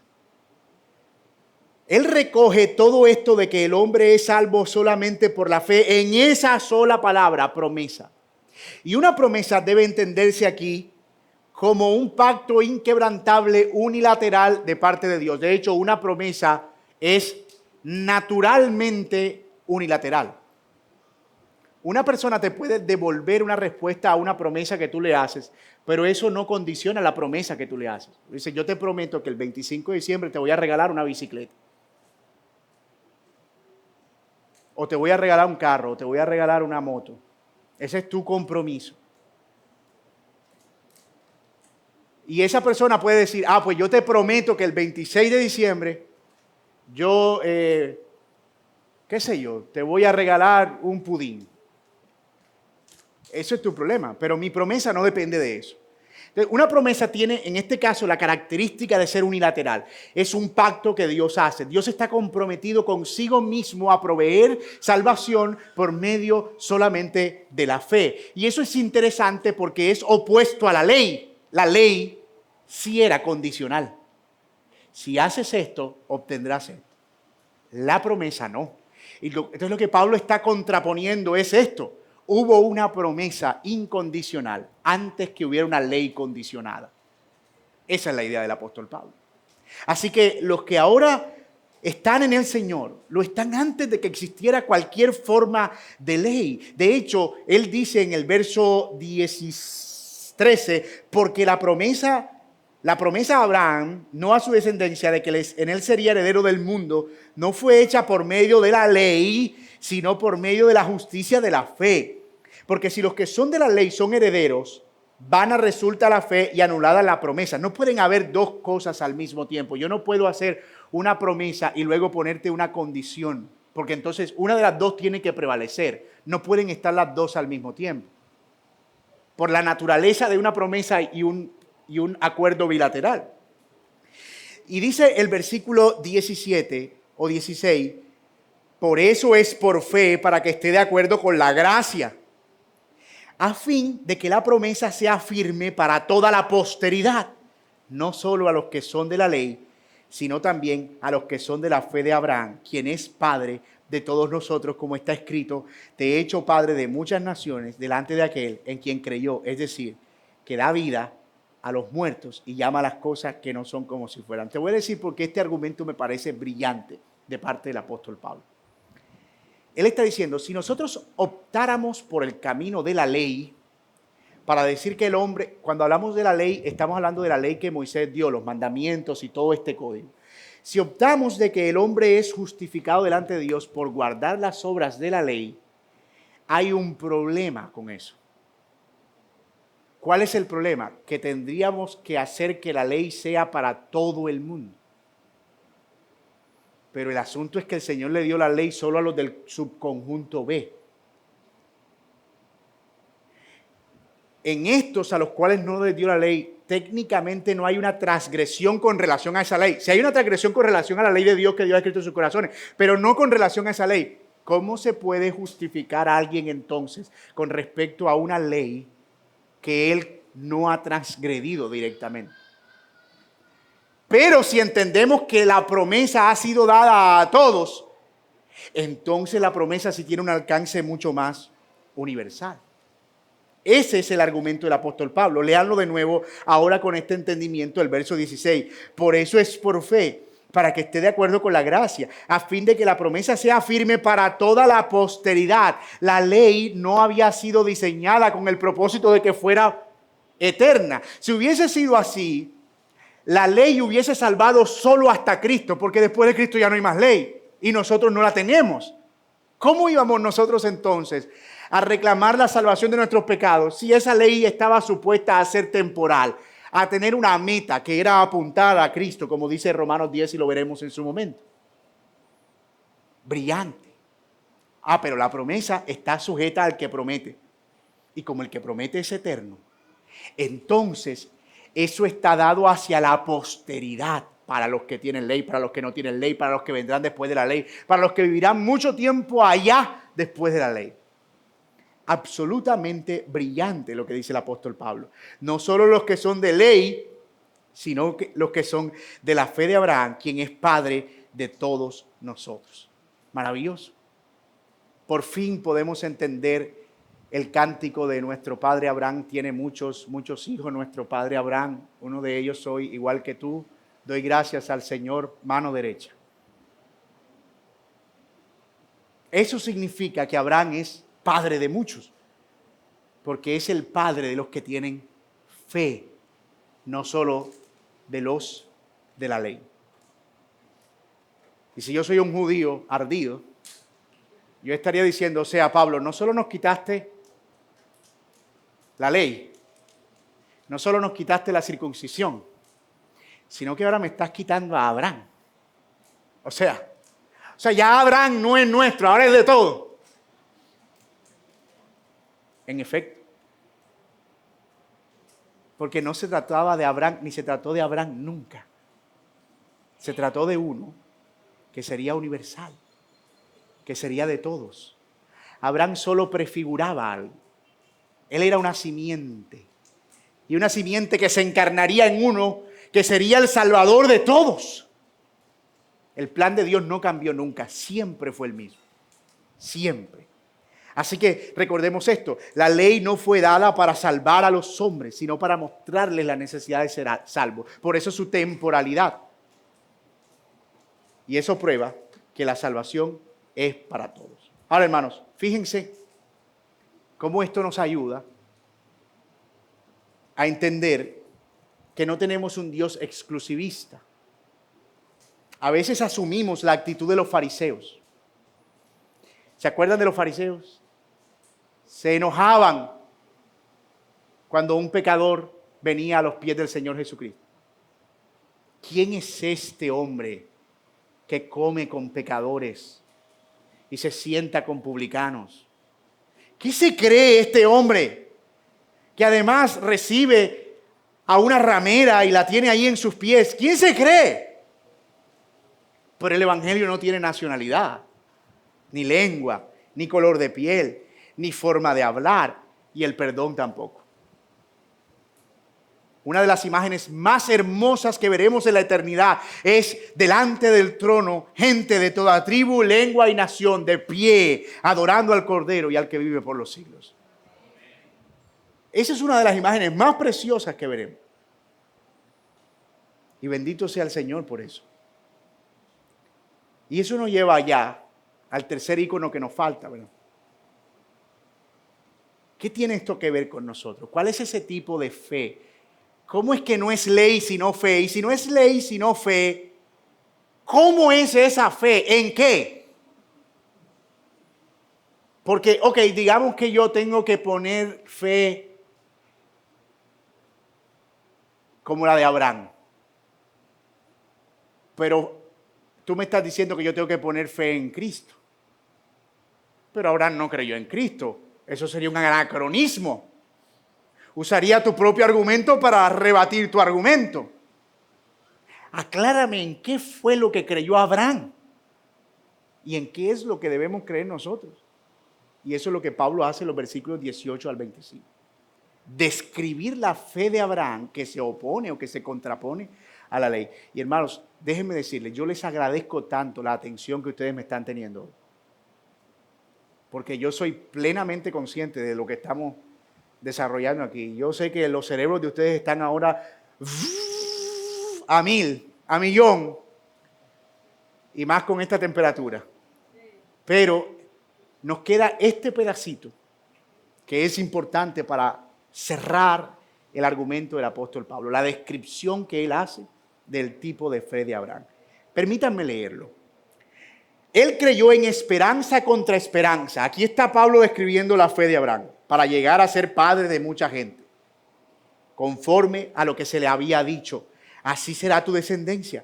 A: Él recoge todo esto de que el hombre es salvo solamente por la fe en esa sola palabra, promesa. Y una promesa debe entenderse aquí como un pacto inquebrantable, unilateral de parte de Dios. De hecho, una promesa es naturalmente unilateral. Una persona te puede devolver una respuesta a una promesa que tú le haces, pero eso no condiciona la promesa que tú le haces. Dice, yo te prometo que el 25 de diciembre te voy a regalar una bicicleta. O te voy a regalar un carro, o te voy a regalar una moto. Ese es tu compromiso. Y esa persona puede decir, pues yo te prometo que el 26 de diciembre yo, qué sé yo, te voy a regalar un pudín. Eso es tu problema, pero mi promesa no depende de eso. Entonces, una promesa tiene, en este caso, la característica de ser unilateral. Es un pacto que Dios hace. Dios está comprometido consigo mismo a proveer salvación por medio solamente de la fe. Y eso es interesante porque es opuesto a la ley. La ley sí era condicional. Si haces esto, obtendrás esto. La promesa no. Entonces lo que Pablo está contraponiendo es esto. Hubo una promesa incondicional antes que hubiera una ley condicionada. Esa es la idea del apóstol Pablo. Así que los que ahora están en el Señor, lo están antes de que existiera cualquier forma de ley. De hecho, él dice en el verso 13, porque la promesa a Abraham, no a su descendencia, de que en él sería heredero del mundo, no fue hecha por medio de la ley, sino por medio de la justicia de la fe. Porque si los que son de la ley son herederos, vana resulta la fe y anulada la promesa. No pueden haber 2 cosas al mismo tiempo. Yo no puedo hacer una promesa y luego ponerte una condición, porque entonces una de las 2 tiene que prevalecer. No pueden estar las 2 al mismo tiempo. Por la naturaleza de una promesa y un acuerdo bilateral. Y dice el versículo 17 o 16, por eso es por fe, para que esté de acuerdo con la gracia, a fin de que la promesa sea firme para toda la posteridad, no solo a los que son de la ley, sino también a los que son de la fe de Abraham, quien es padre de todos nosotros, como está escrito, te he hecho padre de muchas naciones delante de aquel en quien creyó, es decir, que da vida a los muertos y llama a las cosas que no son como si fueran. Te voy a decir por qué este argumento me parece brillante de parte del apóstol Pablo. Él está diciendo, si nosotros optáramos por el camino de la ley, para decir que el hombre, cuando hablamos de la ley, estamos hablando de la ley que Moisés dio, los mandamientos y todo este código. Si optamos de que el hombre es justificado delante de Dios por guardar las obras de la ley, hay un problema con eso. ¿Cuál es el problema? Que tendríamos que hacer que la ley sea para todo el mundo. Pero el asunto es que el Señor le dio la ley solo a los del subconjunto B. En estos a los cuales no les dio la ley, técnicamente no hay una transgresión con relación a esa ley. Si hay una transgresión con relación a la ley de Dios que Dios ha escrito en sus corazones, pero no con relación a esa ley. ¿Cómo se puede justificar a alguien entonces con respecto a una ley que él no ha transgredido directamente? Pero si entendemos que la promesa ha sido dada a todos, entonces la promesa sí tiene un alcance mucho más universal. Ese es el argumento del apóstol Pablo. Léanlo de nuevo ahora con este entendimiento del verso 16. Por eso es por fe, para que esté de acuerdo con la gracia, a fin de que la promesa sea firme para toda la posteridad. La ley no había sido diseñada con el propósito de que fuera eterna. Si hubiese sido así, la ley hubiese salvado solo hasta Cristo, porque después de Cristo ya no hay más ley y nosotros no la tenemos. ¿Cómo íbamos nosotros entonces a reclamar la salvación de nuestros pecados si esa ley estaba supuesta a ser temporal, a tener una meta que era apuntar a Cristo, como dice Romanos 10 y lo veremos en su momento? Brillante. Pero la promesa está sujeta al que promete. Y como el que promete es eterno, entonces eso está dado hacia la posteridad, para los que tienen ley, para los que no tienen ley, para los que vendrán después de la ley, para los que vivirán mucho tiempo allá después de la ley. Absolutamente brillante lo que dice el apóstol Pablo. No solo los que son de ley, sino que los que son de la fe de Abraham, quien es padre de todos nosotros. Maravilloso. Por fin podemos entender el cántico de nuestro padre Abraham. Tiene muchos hijos nuestro padre Abraham. Uno de ellos soy igual que tú. Doy gracias al Señor, mano derecha. Eso significa que Abraham es padre de muchos, porque es el padre de los que tienen fe, no solo de los de la ley. Y si yo soy un judío ardido, yo estaría diciendo, o sea, Pablo, no solo nos quitaste la ley, no solo nos quitaste la circuncisión, sino que ahora me estás quitando a Abraham. O sea, ya Abraham no es nuestro, ahora es de todo. En efecto, porque no se trataba de Abraham, ni se trató de Abraham nunca. Se trató de uno que sería universal, que sería de todos. Abraham solo prefiguraba algo. Él era una simiente, y una simiente que se encarnaría en uno que sería el Salvador de todos. El plan de Dios no cambió nunca, siempre fue el mismo, siempre. Así que recordemos esto, la ley no fue dada para salvar a los hombres, sino para mostrarles la necesidad de ser salvos. Por eso su temporalidad. Y eso prueba que la salvación es para todos. Ahora, hermanos, fíjense cómo esto nos ayuda a entender que no tenemos un Dios exclusivista. A veces asumimos la actitud de los fariseos. ¿Se acuerdan de los fariseos? Se enojaban cuando un pecador venía a los pies del Señor Jesucristo. ¿Quién es este hombre que come con pecadores y se sienta con publicanos? ¿Qué se cree este hombre que además recibe a una ramera y la tiene ahí en sus pies? ¿Quién se cree? Pero el evangelio no tiene nacionalidad, ni lengua, ni color de piel, ni forma de hablar, y el perdón tampoco. Una de las imágenes más hermosas que veremos en la eternidad es delante del trono, gente de toda tribu, lengua y nación, de pie, adorando al Cordero y al que vive por los siglos. Esa es una de las imágenes más preciosas que veremos. Y bendito sea el Señor por eso. Y eso nos lleva ya al tercer icono que nos falta, ¿verdad? ¿Qué tiene esto que ver con nosotros? ¿Cuál es ese tipo de fe? ¿Cómo es que no es ley sino fe? Y si no es ley sino fe, ¿cómo es esa fe? ¿En qué? Porque, digamos que yo tengo que poner fe como la de Abraham. Pero tú me estás diciendo que yo tengo que poner fe en Cristo. Pero Abraham no creyó en Cristo. Eso sería un anacronismo. Usaría tu propio argumento para rebatir tu argumento. Aclárame en qué fue lo que creyó Abraham y en qué es lo que debemos creer nosotros. Y eso es lo que Pablo hace en los versículos 18 al 25. Describir la fe de Abraham que se opone o que se contrapone a la ley. Y hermanos, déjenme decirles, yo les agradezco tanto la atención que ustedes me están teniendo hoy. Porque yo soy plenamente consciente de lo que estamos desarrollando aquí. Yo sé que los cerebros de ustedes están ahora a 1000, a millón, y más con esta temperatura. Pero nos queda este pedacito que es importante para cerrar el argumento del apóstol Pablo, la descripción que él hace del tipo de fe de Abraham. Permítanme leerlo. Él creyó en esperanza contra esperanza. Aquí está Pablo describiendo la fe de Abraham para llegar a ser padre de mucha gente, conforme a lo que se le había dicho. Así será tu descendencia.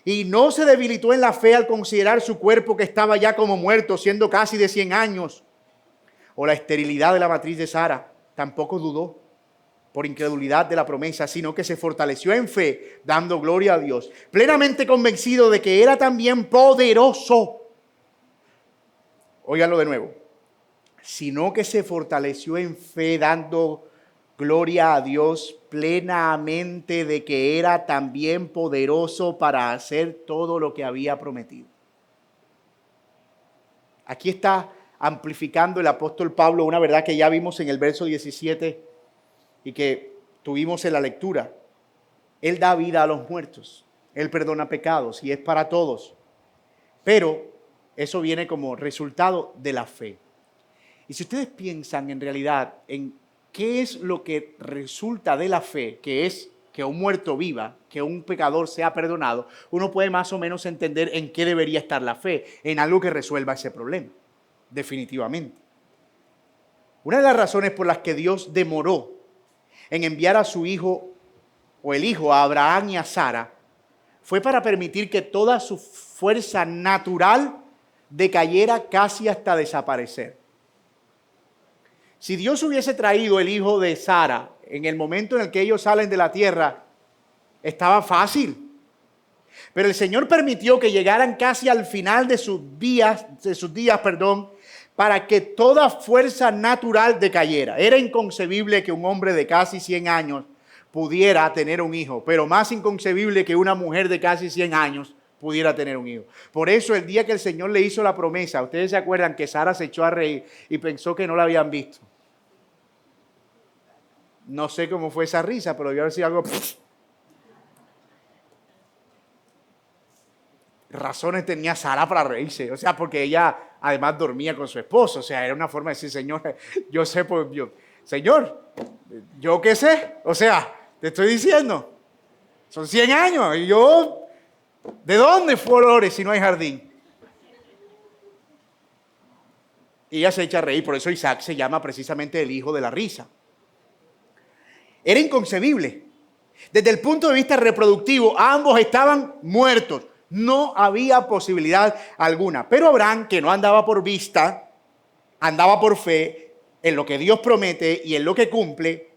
A: Y no se debilitó en la fe al considerar su cuerpo que estaba ya como muerto, siendo casi de 100 años, o la esterilidad de la matriz de Sara. Tampoco dudó por incredulidad de la promesa, sino que se fortaleció en fe, dando gloria a Dios, plenamente convencido de que era también poderoso. Óiganlo de nuevo. Sino que se fortaleció en fe, dando gloria a Dios, plenamente de que era también poderoso para hacer todo lo que había prometido. Aquí está amplificando el apóstol Pablo una verdad que ya vimos en el verso 17 y que tuvimos en la lectura. Él da vida a los muertos, Él perdona pecados y es para todos. Pero eso viene como resultado de la fe. Y si ustedes piensan en realidad en qué es lo que resulta de la fe, que es que un muerto viva, que un pecador sea perdonado, uno puede más o menos entender en qué debería estar la fe, en algo que resuelva ese problema, definitivamente. Una de las razones por las que Dios demoró en enviar a su hijo o el hijo a Abraham y a Sara fue para permitir que toda su fuerza natural decayera casi hasta desaparecer. Si Dios hubiese traído el hijo de Sara en el momento en el que ellos salen de la tierra, estaba fácil. Pero el Señor permitió que llegaran casi al final de sus días, para que toda fuerza natural decayera. Era inconcebible que un hombre de casi 100 años pudiera tener un hijo, pero más inconcebible que una mujer de casi 100 años pudiera tener un hijo. Por eso el día que el Señor le hizo la promesa, ustedes se acuerdan que Sara se echó a reír y pensó que no la habían visto. No sé cómo fue esa risa, pero debió haber sido algo... Razones tenía Sara para reírse, o sea, porque ella además dormía con su esposo, o sea, era una forma de decir, Señor, yo sé, Señor, yo qué sé, o sea, te estoy diciendo, son 100 años y yo, ¿de dónde flores si no hay jardín? Y ella se echa a reír, por eso Isaac se llama precisamente el hijo de la risa. Era inconcebible. Desde el punto de vista reproductivo, ambos estaban muertos. No había posibilidad alguna. Pero Abraham, que no andaba por vista, andaba por fe en lo que Dios promete y en lo que cumple.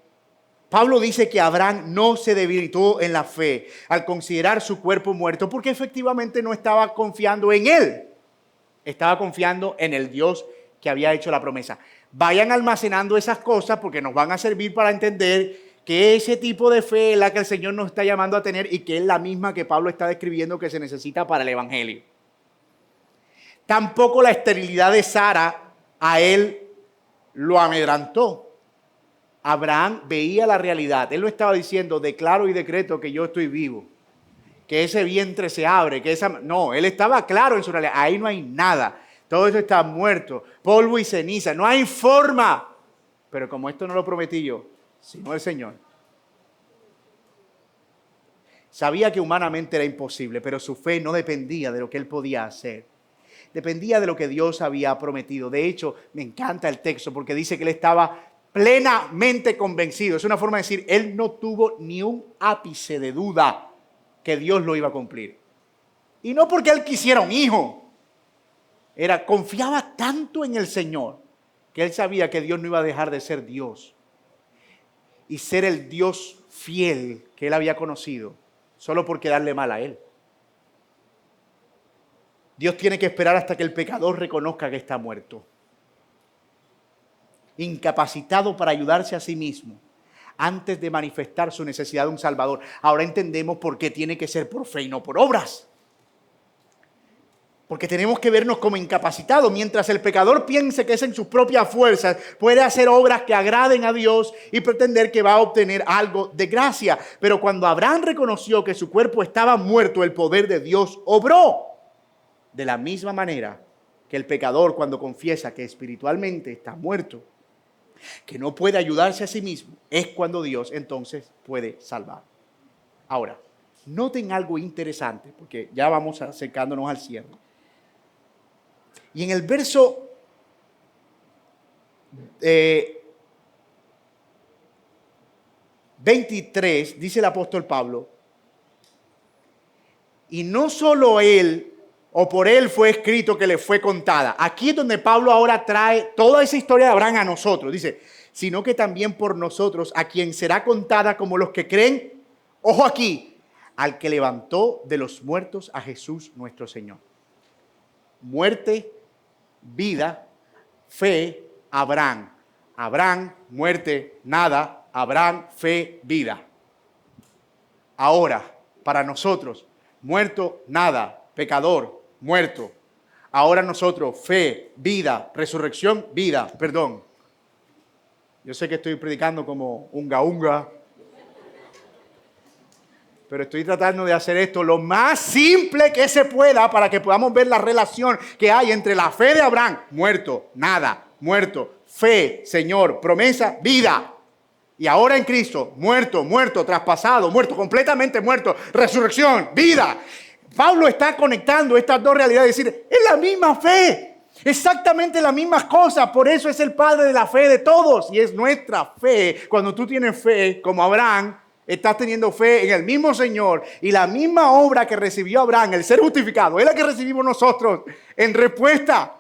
A: Pablo dice que Abraham no se debilitó en la fe al considerar su cuerpo muerto, porque efectivamente no estaba confiando en él. Estaba confiando en el Dios que había hecho la promesa. Vayan almacenando esas cosas porque nos van a servir para entender que ese tipo de fe es la que el Señor nos está llamando a tener y que es la misma que Pablo está describiendo que se necesita para el Evangelio. Tampoco la esterilidad de Sara a él lo amedrantó. Abraham veía la realidad. Él no estaba diciendo, declaro y decreto que yo estoy vivo, que ese vientre se abre, que esa... No, él estaba claro en su realidad. Ahí no hay nada. Todo esto está muerto, polvo y ceniza. No hay forma. Pero como esto no lo prometí yo, sino el Señor. Sabía que humanamente era imposible, pero su fe no dependía de lo que él podía hacer. Dependía de lo que Dios había prometido. De hecho, me encanta el texto porque dice que él estaba plenamente convencido. Es una forma de decir, él no tuvo ni un ápice de duda que Dios lo iba a cumplir. Y no porque él quisiera un hijo. Confiaba tanto en el Señor que él sabía que Dios no iba a dejar de ser Dios y ser el Dios fiel que él había conocido, solo por quedarle mal a él. Dios tiene que esperar hasta que el pecador reconozca que está muerto, incapacitado para ayudarse a sí mismo, antes de manifestar su necesidad de un Salvador. Ahora entendemos por qué tiene que ser por fe y no por obras. Porque tenemos que vernos como incapacitados. Mientras el pecador piense que es en sus propias fuerzas, puede hacer obras que agraden a Dios y pretender que va a obtener algo de gracia. Pero cuando Abraham reconoció que su cuerpo estaba muerto, el poder de Dios obró. De la misma manera que el pecador, cuando confiesa que espiritualmente está muerto, que no puede ayudarse a sí mismo, es cuando Dios entonces puede salvar. Ahora, noten algo interesante, porque ya vamos acercándonos al cierre. Y en el verso 23 dice el apóstol Pablo, y no solo él, o por él fue escrito que le fue contada. Aquí es donde Pablo ahora trae toda esa historia de Abraham a nosotros. Dice, sino que también por nosotros, a quien será contada como los que creen, ojo aquí, al que levantó de los muertos a Jesús nuestro Señor. Muerte, vida, fe, Abraham. Abraham, muerte, nada. Abraham, fe, vida. Ahora, para nosotros, muerto, nada. Pecador, muerto. Ahora nosotros, fe, vida, resurrección, vida, perdón. Yo sé que estoy predicando como unga, pero estoy tratando de hacer esto lo más simple que se pueda para que podamos ver la relación que hay entre la fe de Abraham, muerto, nada, muerto, fe, Señor, promesa, vida. Y ahora en Cristo, muerto, traspasado, muerto, completamente muerto, resurrección, vida. Pablo está conectando estas dos realidades, es decir, es la misma fe, exactamente las mismas cosas, por eso es el Padre de la fe de todos y es nuestra fe. Cuando tú tienes fe, como Abraham, estás teniendo fe en el mismo Señor y la misma obra que recibió Abraham, el ser justificado, es la que recibimos nosotros en respuesta.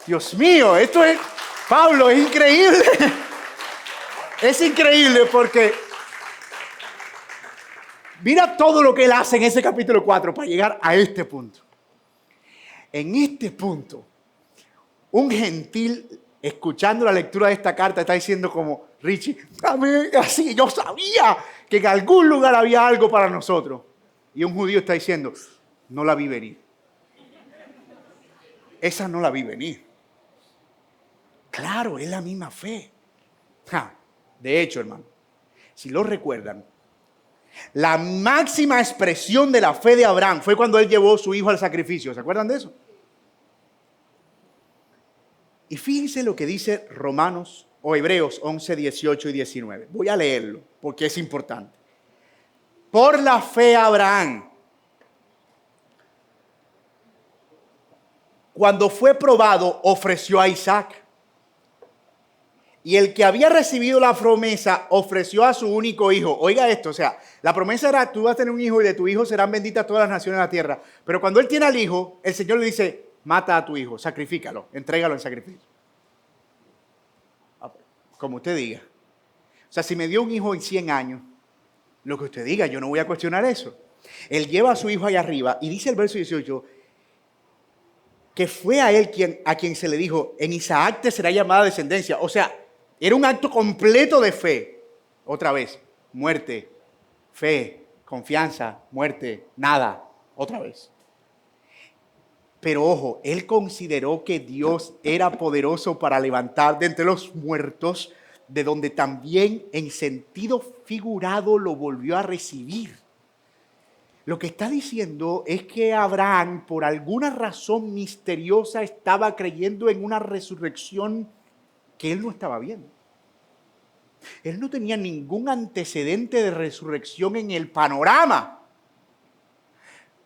A: Dios mío, esto es, Pablo, es increíble. Es increíble porque mira todo lo que él hace en ese capítulo 4 para llegar a este punto. En este punto, un gentil, escuchando la lectura de esta carta, está diciendo como, Richie, así, yo sabía que en algún lugar había algo para nosotros. Y un judío está diciendo, no la vi venir. Esa no la vi venir. Claro, es la misma fe. De hecho, hermano, si lo recuerdan, la máxima expresión de la fe de Abraham fue cuando él llevó a su hijo al sacrificio. ¿Se acuerdan de eso? Y fíjense lo que dice Romanos o Hebreos 11, 18 y 19. Voy a leerlo porque es importante. Por la fe Abraham, cuando fue probado, ofreció a Isaac. Y el que había recibido la promesa ofreció a su único hijo. Oiga esto, o sea, la promesa era, tú vas a tener un hijo y de tu hijo serán benditas todas las naciones de la tierra. Pero cuando él tiene al hijo, el Señor le dice, mata a tu hijo, sacrifícalo, entrégalo en sacrificio. Como usted diga. O sea, si me dio un hijo en 100 años, lo que usted diga, yo no voy a cuestionar eso. Él lleva a su hijo allá arriba y dice el verso 18, que fue a él a quien se le dijo, en Isaac te será llamada descendencia. O sea, era un acto completo de fe. Otra vez, muerte, fe, confianza, muerte, nada. Otra vez. Pero ojo, él consideró que Dios era poderoso para levantar de entre los muertos, de donde también en sentido figurado lo volvió a recibir. Lo que está diciendo es que Abraham, por alguna razón misteriosa, estaba creyendo en una resurrección que él no estaba viendo. Él no tenía ningún antecedente de resurrección en el panorama.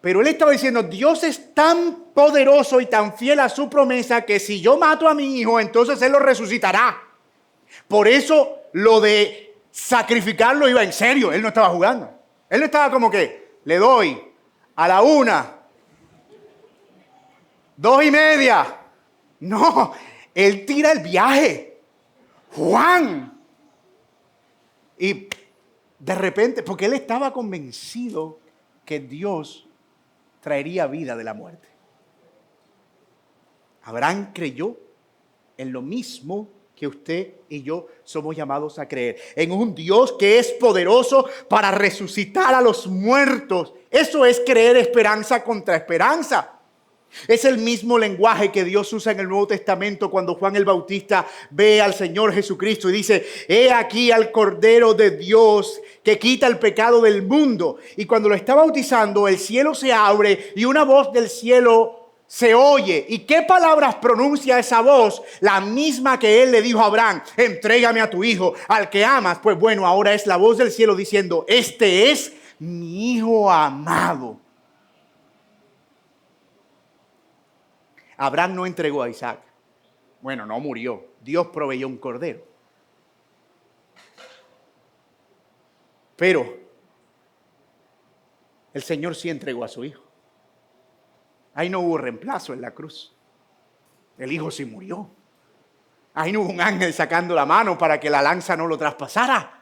A: Pero él estaba diciendo, Dios es tan poderoso y tan fiel a su promesa que si yo mato a mi hijo, entonces él lo resucitará. Por eso lo de sacrificarlo iba en serio, él no estaba jugando. Él no estaba como que, le doy a la 1, 2:30. No, él tira el viaje. Juan. Y de repente, porque él estaba convencido que Dios traería vida de la muerte. Abraham creyó en lo mismo que usted y yo somos llamados a creer. En un Dios que es poderoso para resucitar a los muertos. Eso es creer esperanza contra esperanza. Es el mismo lenguaje que Dios usa en el Nuevo Testamento cuando Juan el Bautista ve al Señor Jesucristo y dice: he aquí al Cordero de Dios que quita el pecado del mundo. Y cuando lo está bautizando, el cielo se abre y una voz del cielo se oye. ¿Y qué palabras pronuncia esa voz? La misma que él le dijo a Abraham: entrégame a tu hijo, al que amas. Pues bueno, ahora es la voz del cielo diciendo: este es mi hijo amado. Abraham no entregó a Isaac. Bueno, no murió. Dios proveyó un cordero. Pero el Señor sí entregó a su hijo. Ahí no hubo reemplazo en la cruz. El hijo sí murió. Ahí no hubo un ángel sacando la mano para que la lanza no lo traspasara.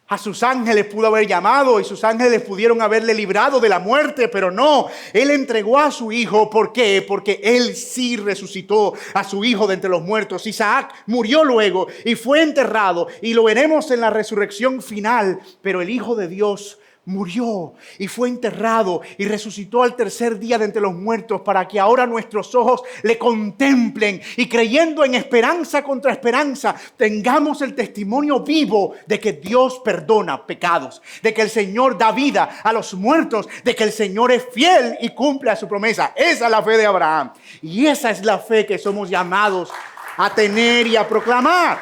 A: A sus ángeles pudo haber llamado y sus ángeles pudieron haberle librado de la muerte, pero no. Él entregó a su hijo. ¿Por qué? Porque él sí resucitó a su hijo de entre los muertos. Isaac murió luego y fue enterrado y lo veremos en la resurrección final. Pero el Hijo de Dios murió y fue enterrado y resucitó al tercer día de entre los muertos para que ahora nuestros ojos le contemplen y, creyendo en esperanza contra esperanza, tengamos el testimonio vivo de que Dios perdona pecados, de que el Señor da vida a los muertos, de que el Señor es fiel y cumple a su promesa. Esa es la fe de Abraham y esa es la fe que somos llamados a tener y a proclamar.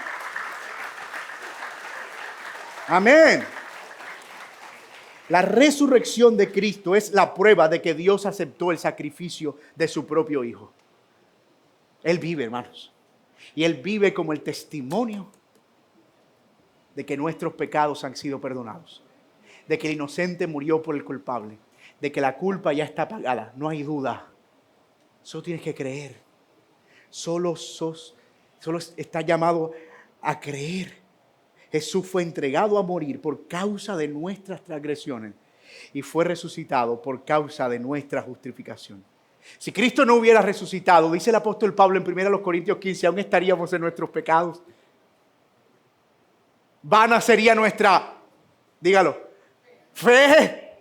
A: Amén. La resurrección de Cristo es la prueba de que Dios aceptó el sacrificio de su propio Hijo. Él vive, hermanos. Y Él vive como el testimonio de que nuestros pecados han sido perdonados. De que el inocente murió por el culpable. De que la culpa ya está pagada. No hay duda. Solo tienes que creer. Solo está llamado a creer. Jesús fue entregado a morir por causa de nuestras transgresiones y fue resucitado por causa de nuestra justificación. Si Cristo no hubiera resucitado, dice el apóstol Pablo en 1 Corintios 15, aún estaríamos en nuestros pecados. Vana sería nuestra, dígalo, fe.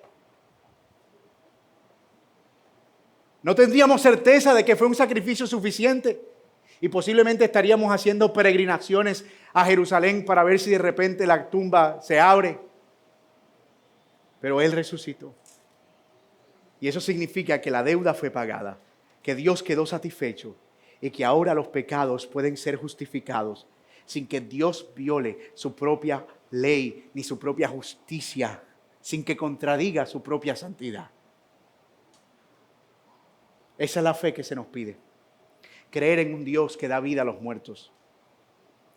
A: No tendríamos certeza de que fue un sacrificio suficiente. Y posiblemente estaríamos haciendo peregrinaciones a Jerusalén para ver si de repente la tumba se abre. Pero Él resucitó. Y eso significa que la deuda fue pagada, que Dios quedó satisfecho y que ahora los pecados pueden ser justificados sin que Dios viole su propia ley ni su propia justicia, sin que contradiga su propia santidad. Esa es la fe que se nos pide. Creer en un Dios que da vida a los muertos.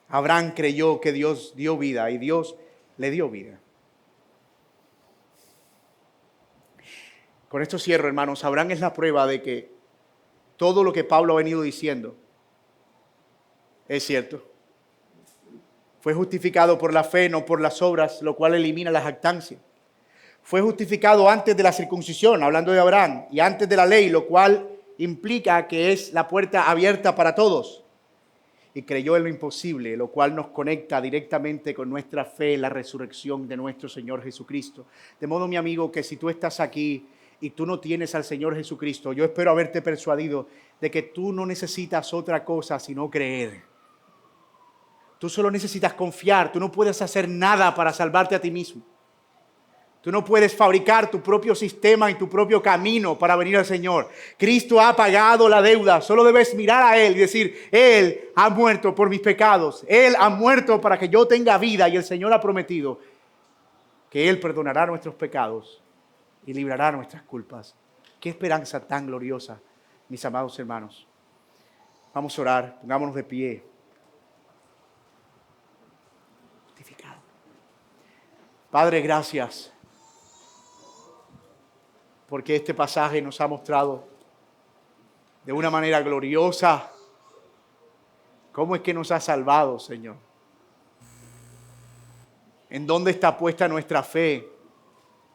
A: Abraham creyó que Dios dio vida y Dios le dio vida. Con esto cierro, hermanos. Abraham es la prueba de que todo lo que Pablo ha venido diciendo es cierto. Fue justificado por la fe, no por las obras, lo cual elimina la jactancia. Fue justificado antes de la circuncisión, hablando de Abraham, y antes de la ley, lo cual implica que es la puerta abierta para todos. Y creyó en lo imposible, lo cual nos conecta directamente con nuestra fe en la resurrección de nuestro Señor Jesucristo. De modo, mi amigo, que si tú estás aquí y tú no tienes al Señor Jesucristo, yo espero haberte persuadido de que tú no necesitas otra cosa sino creer. Tú solo necesitas confiar. Tú no puedes hacer nada para salvarte a ti mismo. Tú no puedes fabricar tu propio sistema y tu propio camino para venir al Señor. Cristo ha pagado la deuda. Solo debes mirar a Él y decir: Él ha muerto por mis pecados. Él ha muerto para que yo tenga vida. Y el Señor ha prometido que Él perdonará nuestros pecados y librará nuestras culpas. Qué esperanza tan gloriosa, mis amados hermanos. Vamos a orar. Pongámonos de pie. Padre, gracias. Porque este pasaje nos ha mostrado de una manera gloriosa cómo es que nos ha salvado, Señor. ¿En dónde está puesta nuestra fe?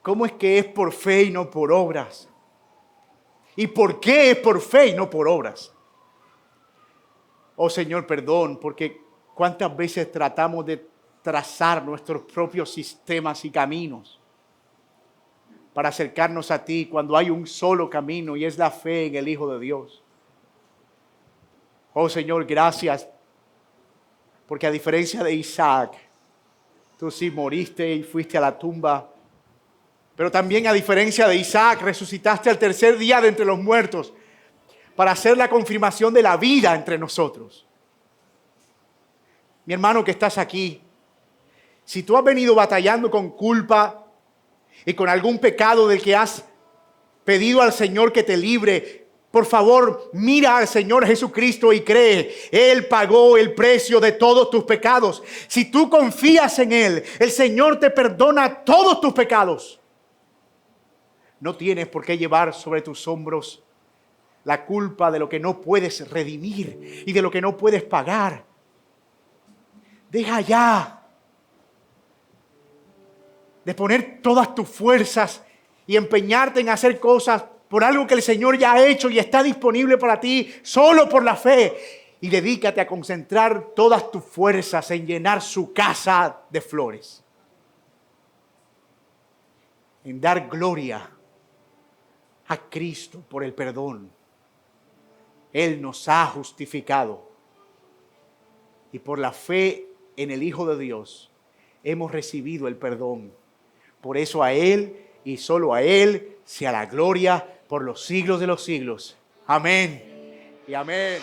A: ¿Cómo es que es por fe y no por obras? ¿Y por qué es por fe y no por obras? Oh Señor, perdón, porque cuántas veces tratamos de trazar nuestros propios sistemas y caminos. para acercarnos a ti cuando hay un solo camino y es la fe en el Hijo de Dios. Oh Señor, gracias, porque a diferencia de Isaac, tú sí moriste y fuiste a la tumba, pero también a diferencia de Isaac, resucitaste al tercer día de entre los muertos para hacer la confirmación de la vida entre nosotros. Mi hermano que estás aquí, si tú has venido batallando con culpa y con algún pecado del que has pedido al Señor que te libre, por favor, mira al Señor Jesucristo y cree. Él pagó el precio de todos tus pecados. Si tú confías en Él, el Señor te perdona todos tus pecados. No tienes por qué llevar sobre tus hombros la culpa de lo que no puedes redimir y de lo que no puedes pagar. Deja ya de poner todas tus fuerzas y empeñarte en hacer cosas por algo que el Señor ya ha hecho y está disponible para ti solo por la fe. Y dedícate a concentrar todas tus fuerzas en llenar su casa de flores. En dar gloria a Cristo por el perdón. Él nos ha justificado. Y por la fe en el Hijo de Dios hemos recibido el perdón. Por eso a Él y solo a Él sea la gloria por los siglos de los siglos. Amén y amén.